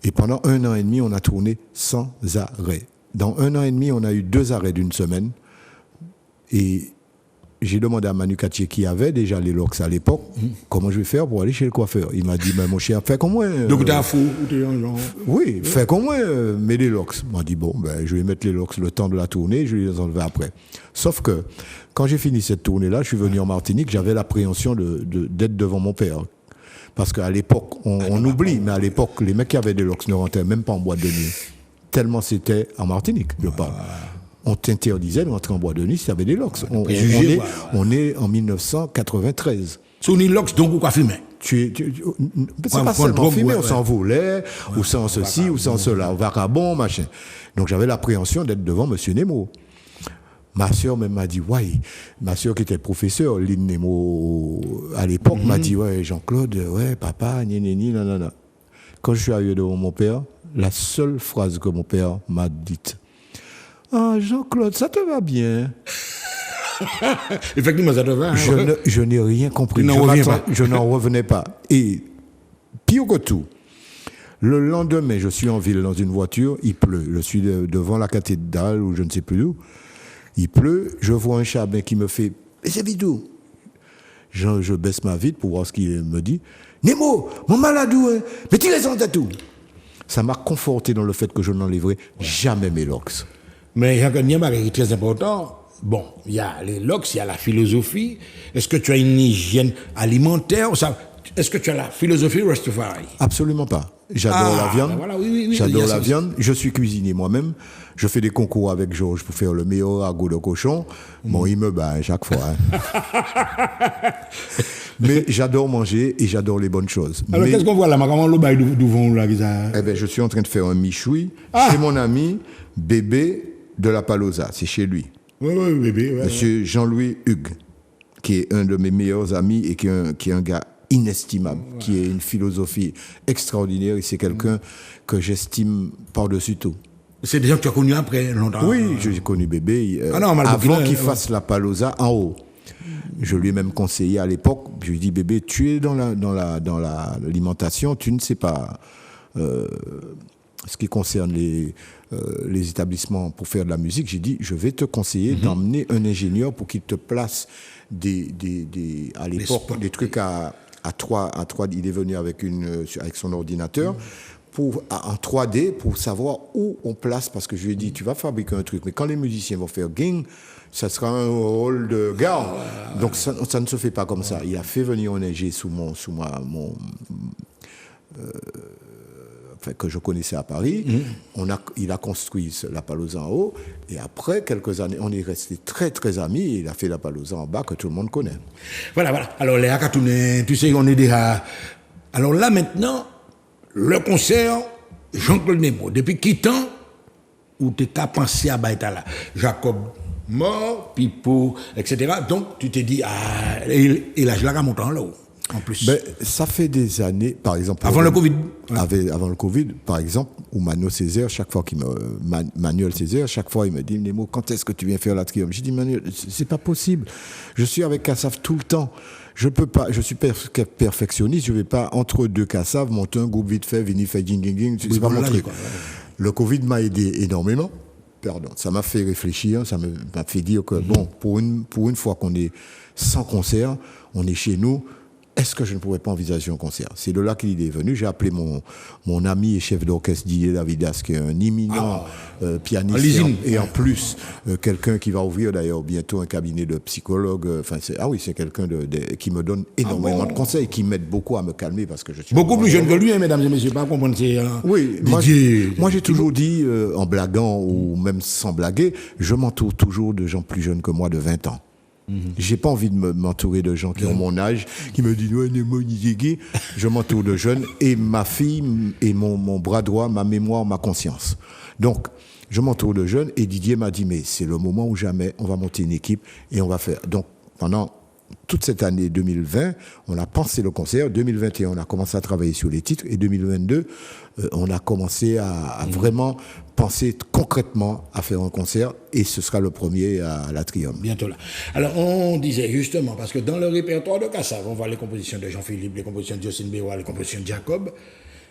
Et pendant 1 an et demi, on a tourné sans arrêt. Dans 1 an et demi, on a eu 2 arrêts d'une semaine. Et j'ai demandé à Manu Katché, qui avait déjà les LOX à l'époque, comment je vais faire pour aller chez le coiffeur. Il m'a dit, mon cher, fais comme moi. Donc t'es un fou ou t'es un genre? Oui, fais comme moi, mets les LOX. Il m'a dit, bon, je vais mettre les LOX le temps de la tournée, je vais les enlever après. Sauf que, quand j'ai fini cette tournée-là, je suis venu en Martinique, j'avais l'appréhension d'être devant mon père. Parce qu'à l'époque, on oublie, mais à l'époque, les mecs qui avaient des LOX ne rentraient même pas en boîte de nuit. Tellement c'était en Martinique, je parle. On t'interdisait de rentrer en boîte de nuit si tu avais des LOX. On est en 1993. Sur une LOX, donc ou quoi fumer? C'est pas seulement fumer, on s'en volait, ou sans ceci, ou sans cela, vagabond, machin. Donc j'avais l'appréhension d'être devant M. Nemo. Ma soeur même m'a dit, ma soeur qui était professeure, Lynn Nemo, à l'époque, m'a dit, Jean-Claude, papa, nanana. Quand je suis arrivé devant mon père, la seule phrase que mon père m'a dite, ah, Jean-Claude, ça te va bien. Effectivement, ça te va. Je n'ai rien compris. Je n'en revenais pas. Et pire que tout, le lendemain, je suis en ville dans une voiture, il pleut. Je suis devant la cathédrale ou je ne sais plus où. Il pleut, je vois un chabin qui me fait « Mais c'est vidéo !» Je baisse ma vitre pour voir ce qu'il me dit. « Nemo, mon maladou, mais tirez son tatou !» Ça m'a conforté dans le fait que je n'enlèverai jamais mes LOX. Mais il y a un truc qui est très important. Bon, il y a les LOX, il y a la philosophie. Est-ce que tu as une hygiène alimentaire? Est-ce que tu as la philosophie Rastafari? Absolument pas. J'adore la viande. Voilà, oui, J'adore la viande. Je suis cuisinier moi-même. Je fais des concours avec Georges pour faire le meilleur ragoût de cochon. Bon, il me bat chaque fois. Hein. Mais j'adore manger et j'adore les bonnes choses. Alors, qu'est-ce qu'on voit là? Comment le bail d'ouvron là? Eh ben, je suis en train de faire un michoui chez mon ami Bébé de la Palosa. C'est chez lui. Oui, bébé. Ouais, Monsieur Jean-Louis Hugues, qui est un de mes meilleurs amis et qui est un gars inestimable, qui a une philosophie extraordinaire et c'est quelqu'un que j'estime par-dessus tout. C'est des gens que tu as connus après longtemps. Oui, j'ai connu Bébé avant qu'il fasse la Palosa en haut. Je lui ai même conseillé à l'époque, je lui ai dit Bébé, tu es dans l'alimentation, tu ne sais pas ce qui concerne les établissements pour faire de la musique. J'ai dit, je vais te conseiller d'emmener un ingénieur pour qu'il te place à l'époque des trucs à 3. Il est venu avec son ordinateur. En 3D pour savoir où on place, parce que je lui ai dit, tu vas fabriquer un truc, mais quand les musiciens vont faire gang, ça sera un rôle de garde. Donc ça ne se fait pas comme ça. Il a fait venir un ingé que je connaissais à Paris. Il a construit la Palosa en haut, et après quelques années, on est restés très très amis, et il a fait la Palosa en bas que tout le monde connaît. Voilà. Alors les Hakatounais, tu sais, on est déjà... Alors là maintenant, le concert Jean-Claude Nemo, depuis qui temps où tu as pensé à Baïta là? Jacob mort, Pipo, etc. Donc tu t'es dit, et là je la remonte en l'eau, en plus. Ben, ça fait des années, par exemple... Avant le Covid. Avant le Covid, par exemple, où Manuel Césaire, chaque fois il me dit, Nemo, quand est-ce que tu viens faire la Triomphe? J'ai dit, Manuel, c'est pas possible. Je suis avec Kassav tout le temps. Je peux pas, je suis perfectionniste, je vais pas, entre deux Kassav, monter un groupe vite fait, venir faire ding, c'est pas mon truc. Le Covid m'a aidé énormément. Pardon, ça m'a fait réfléchir, ça m'a fait dire que, bon, pour une fois qu'on est sans concert, on est chez nous, est-ce que je ne pourrais pas envisager un concert? C'est de là qu'il est venu. J'ai appelé mon ami et chef d'orchestre Didier Davidas, qui est un éminent pianiste et en plus quelqu'un qui va ouvrir d'ailleurs bientôt un cabinet de psychologue. C'est quelqu'un qui me donne énormément de conseils, qui m'aide beaucoup à me calmer parce que je suis beaucoup plus jeune que lui, mesdames et messieurs, pas comprendre. Oui, moi j'ai toujours dit, en blaguant ou même sans blaguer, je m'entoure toujours de gens plus jeunes que moi de 20 ans. J'ai pas envie de m'entourer de gens qui ont mon âge, qui me disent ouais, je m'entoure de jeunes et ma fille est mon bras droit, ma mémoire, ma conscience. Donc, je m'entoure de jeunes et Didier m'a dit mais c'est le moment où jamais on va monter une équipe et on va faire. Donc, pendant toute cette année 2020, on a pensé le concert. 2021, on a commencé à travailler sur les titres et 2022, on a commencé à vraiment penser concrètement à faire un concert et ce sera le premier à la Triomphe. Bientôt là. Alors on disait justement, parce que dans le répertoire de Kassav, on voit les compositions de Jean-Philippe, les compositions de Jocelyne Bérois, les compositions de Jacob,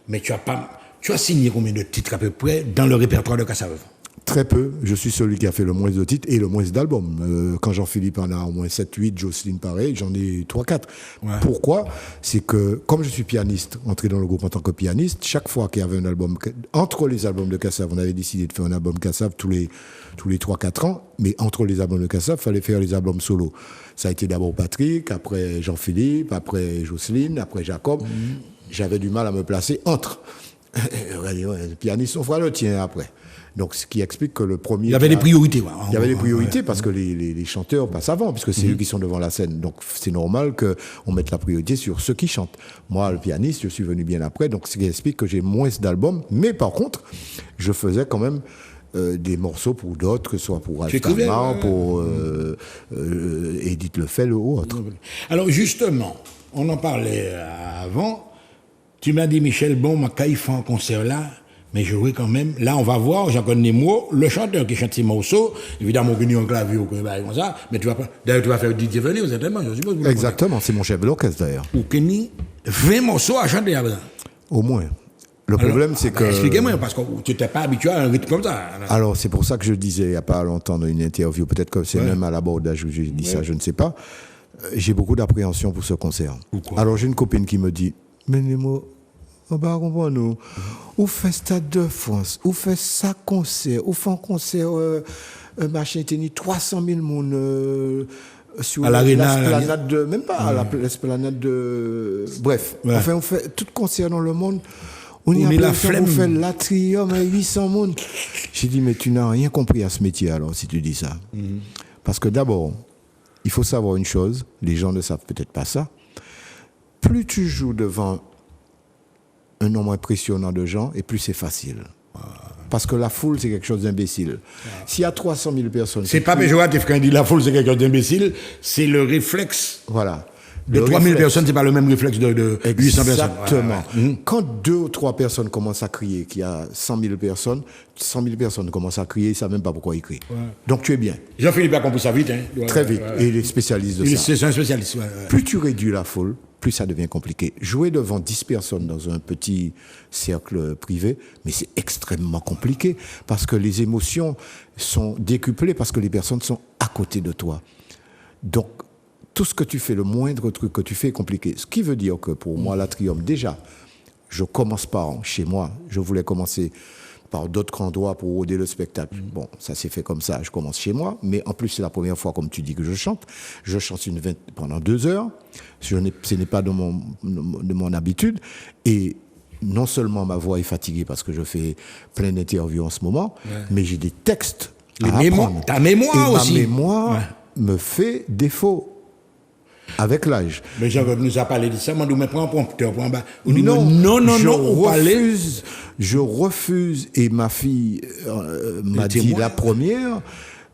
mais tu as signé combien de titres à peu près dans le répertoire de Kassav? Très peu. Je suis celui qui a fait le moins de titres et le moins d'albums. Quand Jean-Philippe en a au moins 7, 8, Jocelyne pareil, j'en ai 3, 4. Ouais. Pourquoi? C'est que, comme je suis pianiste, entré dans le groupe en tant que pianiste, chaque fois qu'il y avait un album, entre les albums de Kassav, on avait décidé de faire un album Kassav tous les 3, 4 ans, mais entre les albums de Kassav, il fallait faire les albums solo. Ça a été d'abord Patrick, après Jean-Philippe, après Jocelyne, après Jacob. J'avais du mal à me placer entre. Le pianiste, on fera le tien après. Donc, ce qui explique que le premier... Il y avait des priorités. Il y avait des priorités parce que les chanteurs passent avant, puisque c'est eux qui sont devant la scène. Donc, c'est normal qu'on mette la priorité sur ceux qui chantent. Moi, le pianiste, je suis venu bien après. Donc, ce qui explique que j'ai moins d'albums. Mais par contre, je faisais quand même des morceaux pour d'autres, que ce soit pour Altamar, pour Edith Lefel ou autre. Alors, justement, on en parlait avant. Tu m'as dit, Michel, bon, ma caïf en concert là... Mais je jouais quand même. Là, on va voir, Jean-Claude Nemo, le chanteur qui chante ces morceaux. Évidemment, on en clavier ou comme ça. Mais d'ailleurs, tu vas faire Didier Venir, certainement, je suppose. Exactement, c'est mon chef d'orchestre d'ailleurs. Ou Kenny, 20 morceaux à chanter avec ça. Au moins. Le problème, c'est que... Expliquez-moi, parce que tu n'étais pas habitué à un rythme comme ça. Alors, c'est pour ça que je disais il n'y a pas longtemps dans une interview, peut-être que c'est même à l'abordage où j'ai dit ça, je ne sais pas. J'ai beaucoup d'appréhension pour ce concert. Pourquoi? Alors, j'ai une copine qui me dit, mais Nemo, on va comprendre nous. Ou fait Stade de France, ou fait ça concert, ou fait un concert, machin, tenir 300 000 personnes sur l'esplanade de, même pas à l'esplanade de, bref. Ouais. Enfin, on fait tout concert dans le monde. On y a la la flemme. On fait l'atrium à 800 monde. J'ai dit, mais tu n'as rien compris à ce métier alors, si tu dis ça. Parce que d'abord, il faut savoir une chose, les gens ne savent peut-être pas ça. Plus tu joues devant un nombre impressionnant de gens, et plus c'est facile. Parce que la foule, c'est quelque chose d'imbécile. S'il y a 300 000 personnes... C'est pas péjoratif quand il dit la foule, c'est quelque chose d'imbécile, c'est le réflexe. Voilà. De 3000 personnes, c'est pas le même réflexe de 800 personnes. Exactement. Quand 2 ou 3 personnes commencent à crier, qu'il y a 100 000 personnes commencent à crier, ils ne savent même pas pourquoi ils crient. Donc tu es bien. Jean-Philippe a compris ça vite. Hein. Très vite. Et il est spécialiste de ça. C'est un spécialiste. Plus tu réduis la foule, plus ça devient compliqué. Jouer devant 10 personnes dans un petit cercle privé, mais c'est extrêmement compliqué parce que les émotions sont décuplées parce que les personnes sont à côté de toi. Donc, tout ce que tu fais, le moindre truc que tu fais est compliqué. Ce qui veut dire que pour moi, l'atrium, déjà, je commence par chez moi. Je voulais commencer par d'autres endroits pour rôder le spectacle. Bon, ça s'est fait comme ça, je commence chez moi. Mais en plus, c'est la première fois, comme tu dis, que je chante. Je chante pendant 2 heures. Ce n'est pas de mon habitude. Et non seulement ma voix est fatiguée parce que je fais plein d'interviews en ce moment, mais j'ai des textes à apprendre. Ta mémoire aussi. Ma mémoire me fait défaut. Avec l'âge. Mais Jean-Claude nous a parlé de ça, moi, nous prends un prompteur pour en bas. Je refuse, et ma fille m'a dit la première,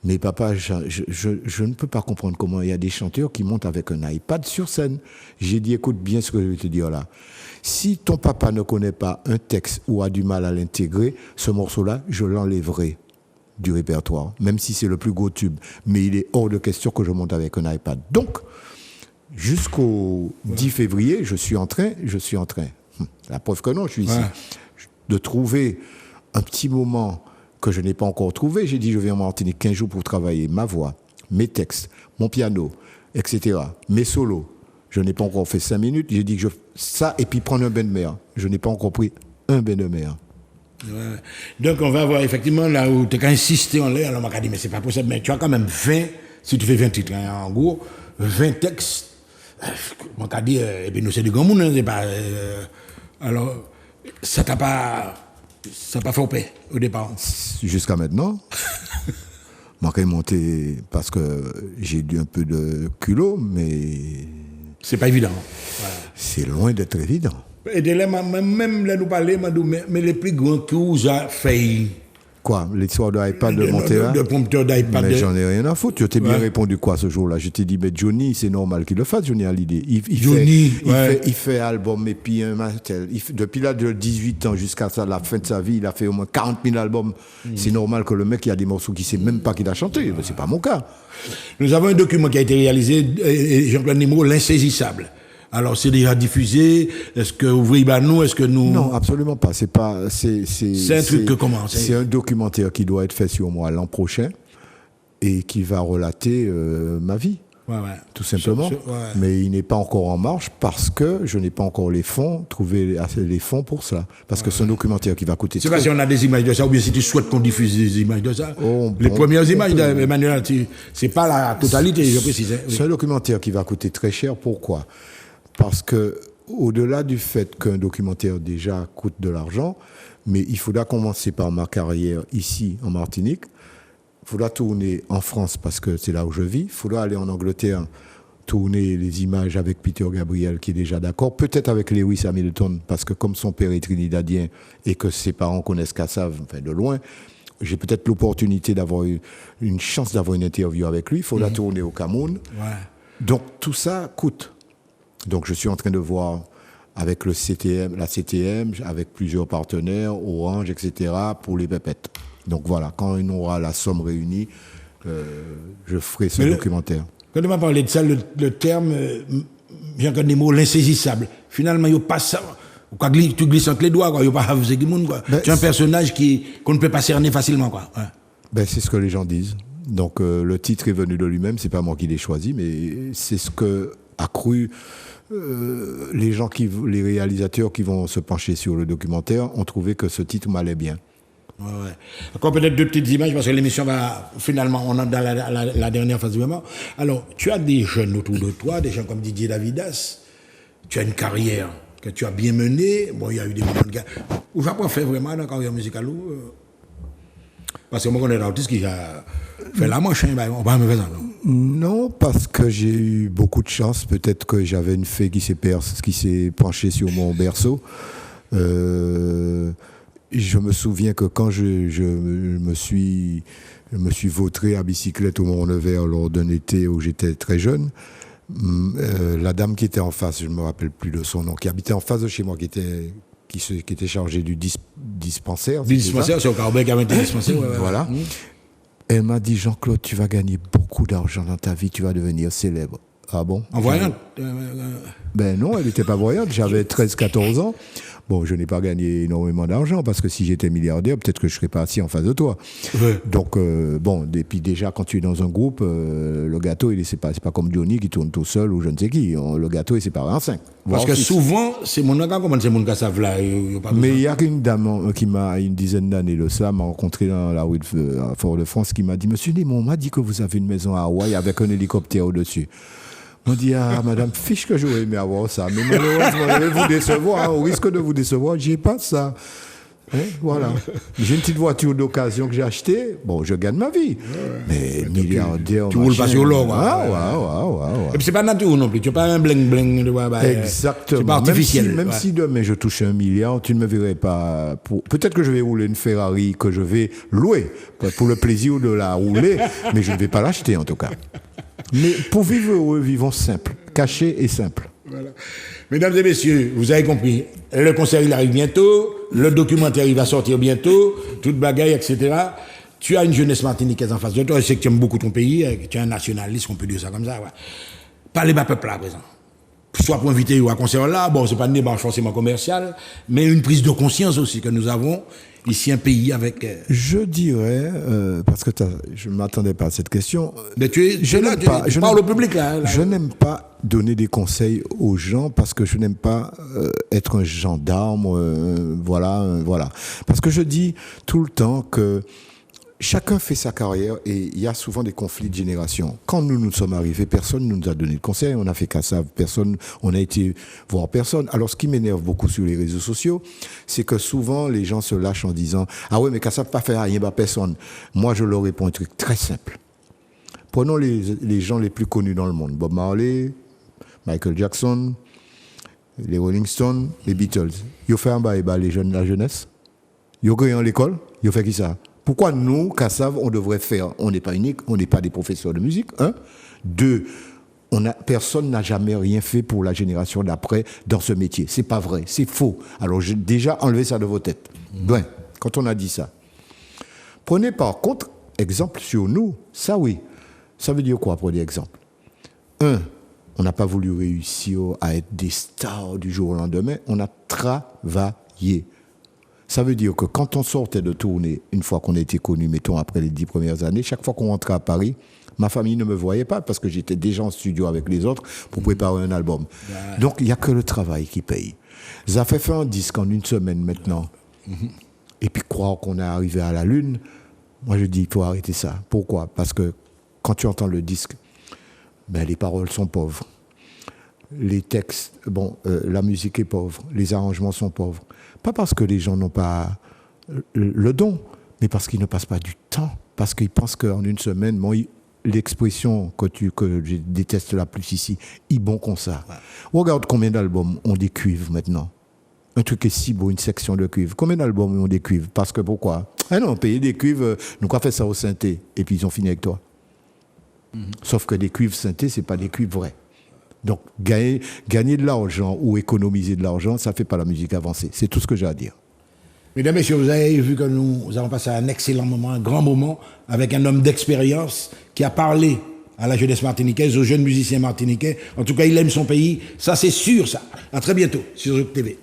mais papa, je ne peux pas comprendre comment il y a des chanteurs qui montent avec un iPad sur scène. J'ai dit, écoute bien ce que je vais te dire là. Si ton papa ne connaît pas un texte ou a du mal à l'intégrer, ce morceau-là, je l'enlèverai du répertoire, même si c'est le plus gros tube. Mais il est hors de question que je monte avec un iPad. Donc, jusqu'au 10 février, je suis en train, la preuve que non, je suis ici, de trouver un petit moment que je n'ai pas encore trouvé. J'ai dit, je viens en Martinique 15 jours pour travailler ma voix, mes textes, mon piano, etc., mes solos. Je n'ai pas encore fait 5 minutes. J'ai dit, ça, et puis prendre un bain de mer. Je n'ai pas encore pris un bain de mer. Ouais. Donc, on va voir effectivement là où tu as insisté en l'air. Alors, on m'a dit, mais c'est pas possible. Mais tu as quand même 20, si tu fais 20 titres, hein, en gros, 20 textes. On m'a dit, et puis nous, c'est du grand monde, hein, c'est pas. Alors, ça t'a pas fait au paix au départ. Jusqu'à maintenant. Moi, quand monté parce que j'ai eu un peu de culot, mais. C'est pas évident. Ouais. C'est loin d'être évident. Et de là, même là, nous parler, mais les plus grands que vous avez fait. Quoi? L'histoire de iPad de Montera? De prompteur d'iPad. Mais j'en ai rien à foutre. Tu t'es bien répondu quoi ce jour-là? Je t'ai dit, mais Johnny, c'est normal qu'il le fasse, Johnny Hallyday. Il fait album, et puis depuis là, de 18 ans jusqu'à la fin de sa vie, il a fait au moins 40 000 albums. C'est normal que le mec, il y a des morceaux qu'il ne sait même pas qu'il a chanté. Mais c'est pas mon cas. Nous avons un document qui a été réalisé, Jean-Claude Nimro, L'insaisissable. Alors, c'est déjà diffusé. Est-ce que vous voyez, nous, est-ce que nous... Non, absolument pas. C'est pas, c'est un truc que comment? C'est un documentaire qui doit être fait sur moi l'an prochain et qui va relater ma vie. Tout simplement. Mais il n'est pas encore en marche parce que je n'ai pas encore trouvé les fonds pour ça. Parce que c'est un documentaire qui va coûter... C'est pas si on a des images de ça ou bien si tu souhaites qu'on diffuse des images de ça. Les premières images d'Emmanuel, c'est pas la totalité, je précise. Hein. C'est un documentaire qui va coûter très cher. Pourquoi? Parce que, au-delà du fait qu'un documentaire déjà coûte de l'argent, mais il faudra commencer par ma carrière ici, en Martinique. Il faudra tourner en France parce que c'est là où je vis. Il faudra aller en Angleterre, tourner les images avec Peter Gabriel qui est déjà d'accord. Peut-être avec Lewis Hamilton parce que comme son père est trinidadien et que ses parents connaissent Kassav, enfin de loin, j'ai peut-être l'opportunité d'avoir une chance d'avoir une interview avec lui. Il faudra tourner au Cameroun. Donc tout ça coûte. Donc je suis en train de voir avec la CTM, avec plusieurs partenaires, Orange, etc., pour les pépettes. Donc voilà, quand on aura la somme réunie, je ferai ce documentaire. Quand on m'a parlé de ça, le terme, Jean-Claude Nimro, l'insaisissable, finalement, il n'y a pas ça. Tu glisses entre les doigts, il n'y a pas Havze Gimoun. Tu es un personnage qu'on ne peut pas cerner facilement. C'est ce que les gens disent. Donc le titre est venu de lui-même, c'est pas moi qui l'ai choisi, mais c'est ce que a cru les réalisateurs qui vont se pencher sur le documentaire ont trouvé que ce titre m'allait bien. Encore peut-être 2 petites images parce que l'émission va finalement, on est dans la dernière phase du moment. Alors, tu as des jeunes autour de toi, des gens comme Didier Davidas. Tu as une carrière que tu as bien mené. Bon, il y a eu des moments de guerre. Ou j'ai pas fait vraiment dans la carrière musicale parce que moi, je connais un artiste qui a fait la manche, on va me faire ça, non? Non, parce que j'ai eu beaucoup de chance. Peut-être que j'avais une fée qui s'est penchée sur mon berceau. Je me souviens que quand je me suis vautré à bicyclette au Mont-Nevers lors d'un été où j'étais très jeune, la dame qui était en face, je ne me rappelle plus de son nom, qui habitait en face de chez moi, qui était chargée du dispensaire. Du dispensaire, c'est au Carbet qui avait été dispensaire. Voilà. Elle m'a dit, Jean-Claude, tu vas gagner beaucoup d'argent dans ta vie, tu vas devenir célèbre. Ah bon? En voyante? Ben non, elle n'était pas voyante, j'avais 13-14 ans. Bon, je n'ai pas gagné énormément d'argent parce que si j'étais milliardaire, peut-être que je serais pas assis en face de toi. Ouais. Donc, bon, et puis déjà, quand tu es dans un groupe, le gâteau, c'est pas comme Johnny qui tourne tout seul ou je ne sais qui. Le gâteau est séparé en 5. Parce que souvent, c'est mon gars, comment c'est mon gars, ça v'là. Mais il y a une dame qui m'a, une dizaine d'années de cela, m'a rencontré dans la rue à Fort-de-France qui m'a dit, Monsieur Némon, on m'a dit que vous avez une maison à Hawaï avec un hélicoptère au-dessus. On dit, ah, madame, fiche que j'aurais aimé avoir ça. Mais malheureusement, je vais vous décevoir. Au risque de vous décevoir, j'ai pas ça. Hein, voilà. J'ai une petite voiture d'occasion que j'ai achetée. Bon, je gagne ma vie. Mais milliardaire. Tu roules pas sur l'or. Ouais. Et puis c'est pas naturel non plus. Tu n'as pas un bling-bling. Exactement. C'est pas artificiel. Même si demain je touche 1 milliard, tu ne me verrais pas. Peut-être que je vais rouler une Ferrari que je vais louer pour le plaisir de la rouler, mais je ne vais pas l'acheter en tout cas. Mais pour vivre heureux, vivons simple, caché et simple. Voilà. Mesdames et messieurs, vous avez compris. Le concert, il arrive bientôt. Le documentaire, il va sortir bientôt. Toute bagaille, etc. Tu as une jeunesse martiniquaise en face de toi. Je sais que tu aimes beaucoup ton pays. Tu es un nationaliste, on peut dire ça comme ça. Ouais. Parlez bas peuple là, à présent. Soit pour inviter ou à concert là. Bon, c'est pas une démarche forcément commerciale, mais une prise de conscience aussi que nous avons. Ici, un pays avec... Je dirais, parce que je ne m'attendais pas à cette question. Mais je parle au public, là. Je n'aime pas donner des conseils aux gens parce que je n'aime pas être un gendarme, voilà. Parce que je dis tout le temps que chacun fait sa carrière et il y a souvent des conflits de génération. Quand nous sommes arrivés, personne ne nous a donné de conseils, on a fait qu'à ça, on a été voir personne. Alors ce qui m'énerve beaucoup sur les réseaux sociaux, c'est que souvent les gens se lâchent en disant « Ah ouais, mais qu'à ça, pas faire rien, personne ». Moi, je leur réponds un truc très simple. Prenons les gens les plus connus dans le monde. Bob Marley, Michael Jackson, les Rolling Stones, les Beatles. Ils ont fait un bail, la jeunesse. Ils ont créé à l'école, ils ont fait qui ça? Pourquoi nous, Kassav, on devrait faire? On n'est pas unique, on n'est pas des professeurs de musique. 2, personne n'a jamais rien fait pour la génération d'après dans ce métier. C'est pas vrai, c'est faux. Alors déjà, enlevez ça de vos têtes. Ben, quand on a dit ça. Prenez par contre exemple sur nous. Ça oui. Ça veut dire quoi, prenez exemple? 1, on n'a pas voulu réussir à être des stars du jour au lendemain. On a travaillé. Ça veut dire que quand on sortait de tournée, une fois qu'on a été connu, mettons après les 10 premières années, chaque fois qu'on rentrait à Paris, ma famille ne me voyait pas parce que j'étais déjà en studio avec les autres pour préparer un album. Donc il n'y a que le travail qui paye. Ça fait un disque en 1 semaine maintenant. Et puis croire qu'on est arrivé à la Lune, moi je dis il faut arrêter ça. Pourquoi? Parce que quand tu entends le disque, ben, les paroles sont pauvres. Les textes, la musique est pauvre, les arrangements sont pauvres. Pas parce que les gens n'ont pas le don, mais parce qu'ils ne passent pas du temps. Parce qu'ils pensent qu'en 1 semaine, l'expression que je déteste la plus ici, ils bon comme ça. Ouais. Regarde combien d'albums ont des cuivres maintenant. Un truc est si beau, une section de cuivres. Combien d'albums ont des cuivres? Parce que pourquoi? Ah non, payer des cuivres, nous quoi faire ça au synthé, et puis ils ont fini avec toi. Sauf que des cuivres synthés, c'est pas des cuivres vrais. Donc, gagner de l'argent ou économiser de l'argent, ça ne fait pas la musique avancer. C'est tout ce que j'ai à dire. Mesdames et messieurs, vous avez vu que nous avons passé un excellent moment, un grand moment, avec un homme d'expérience qui a parlé à la jeunesse martiniquaise, aux jeunes musiciens martiniquais. En tout cas, il aime son pays. Ça, c'est sûr, ça. À très bientôt sur Zouk TV.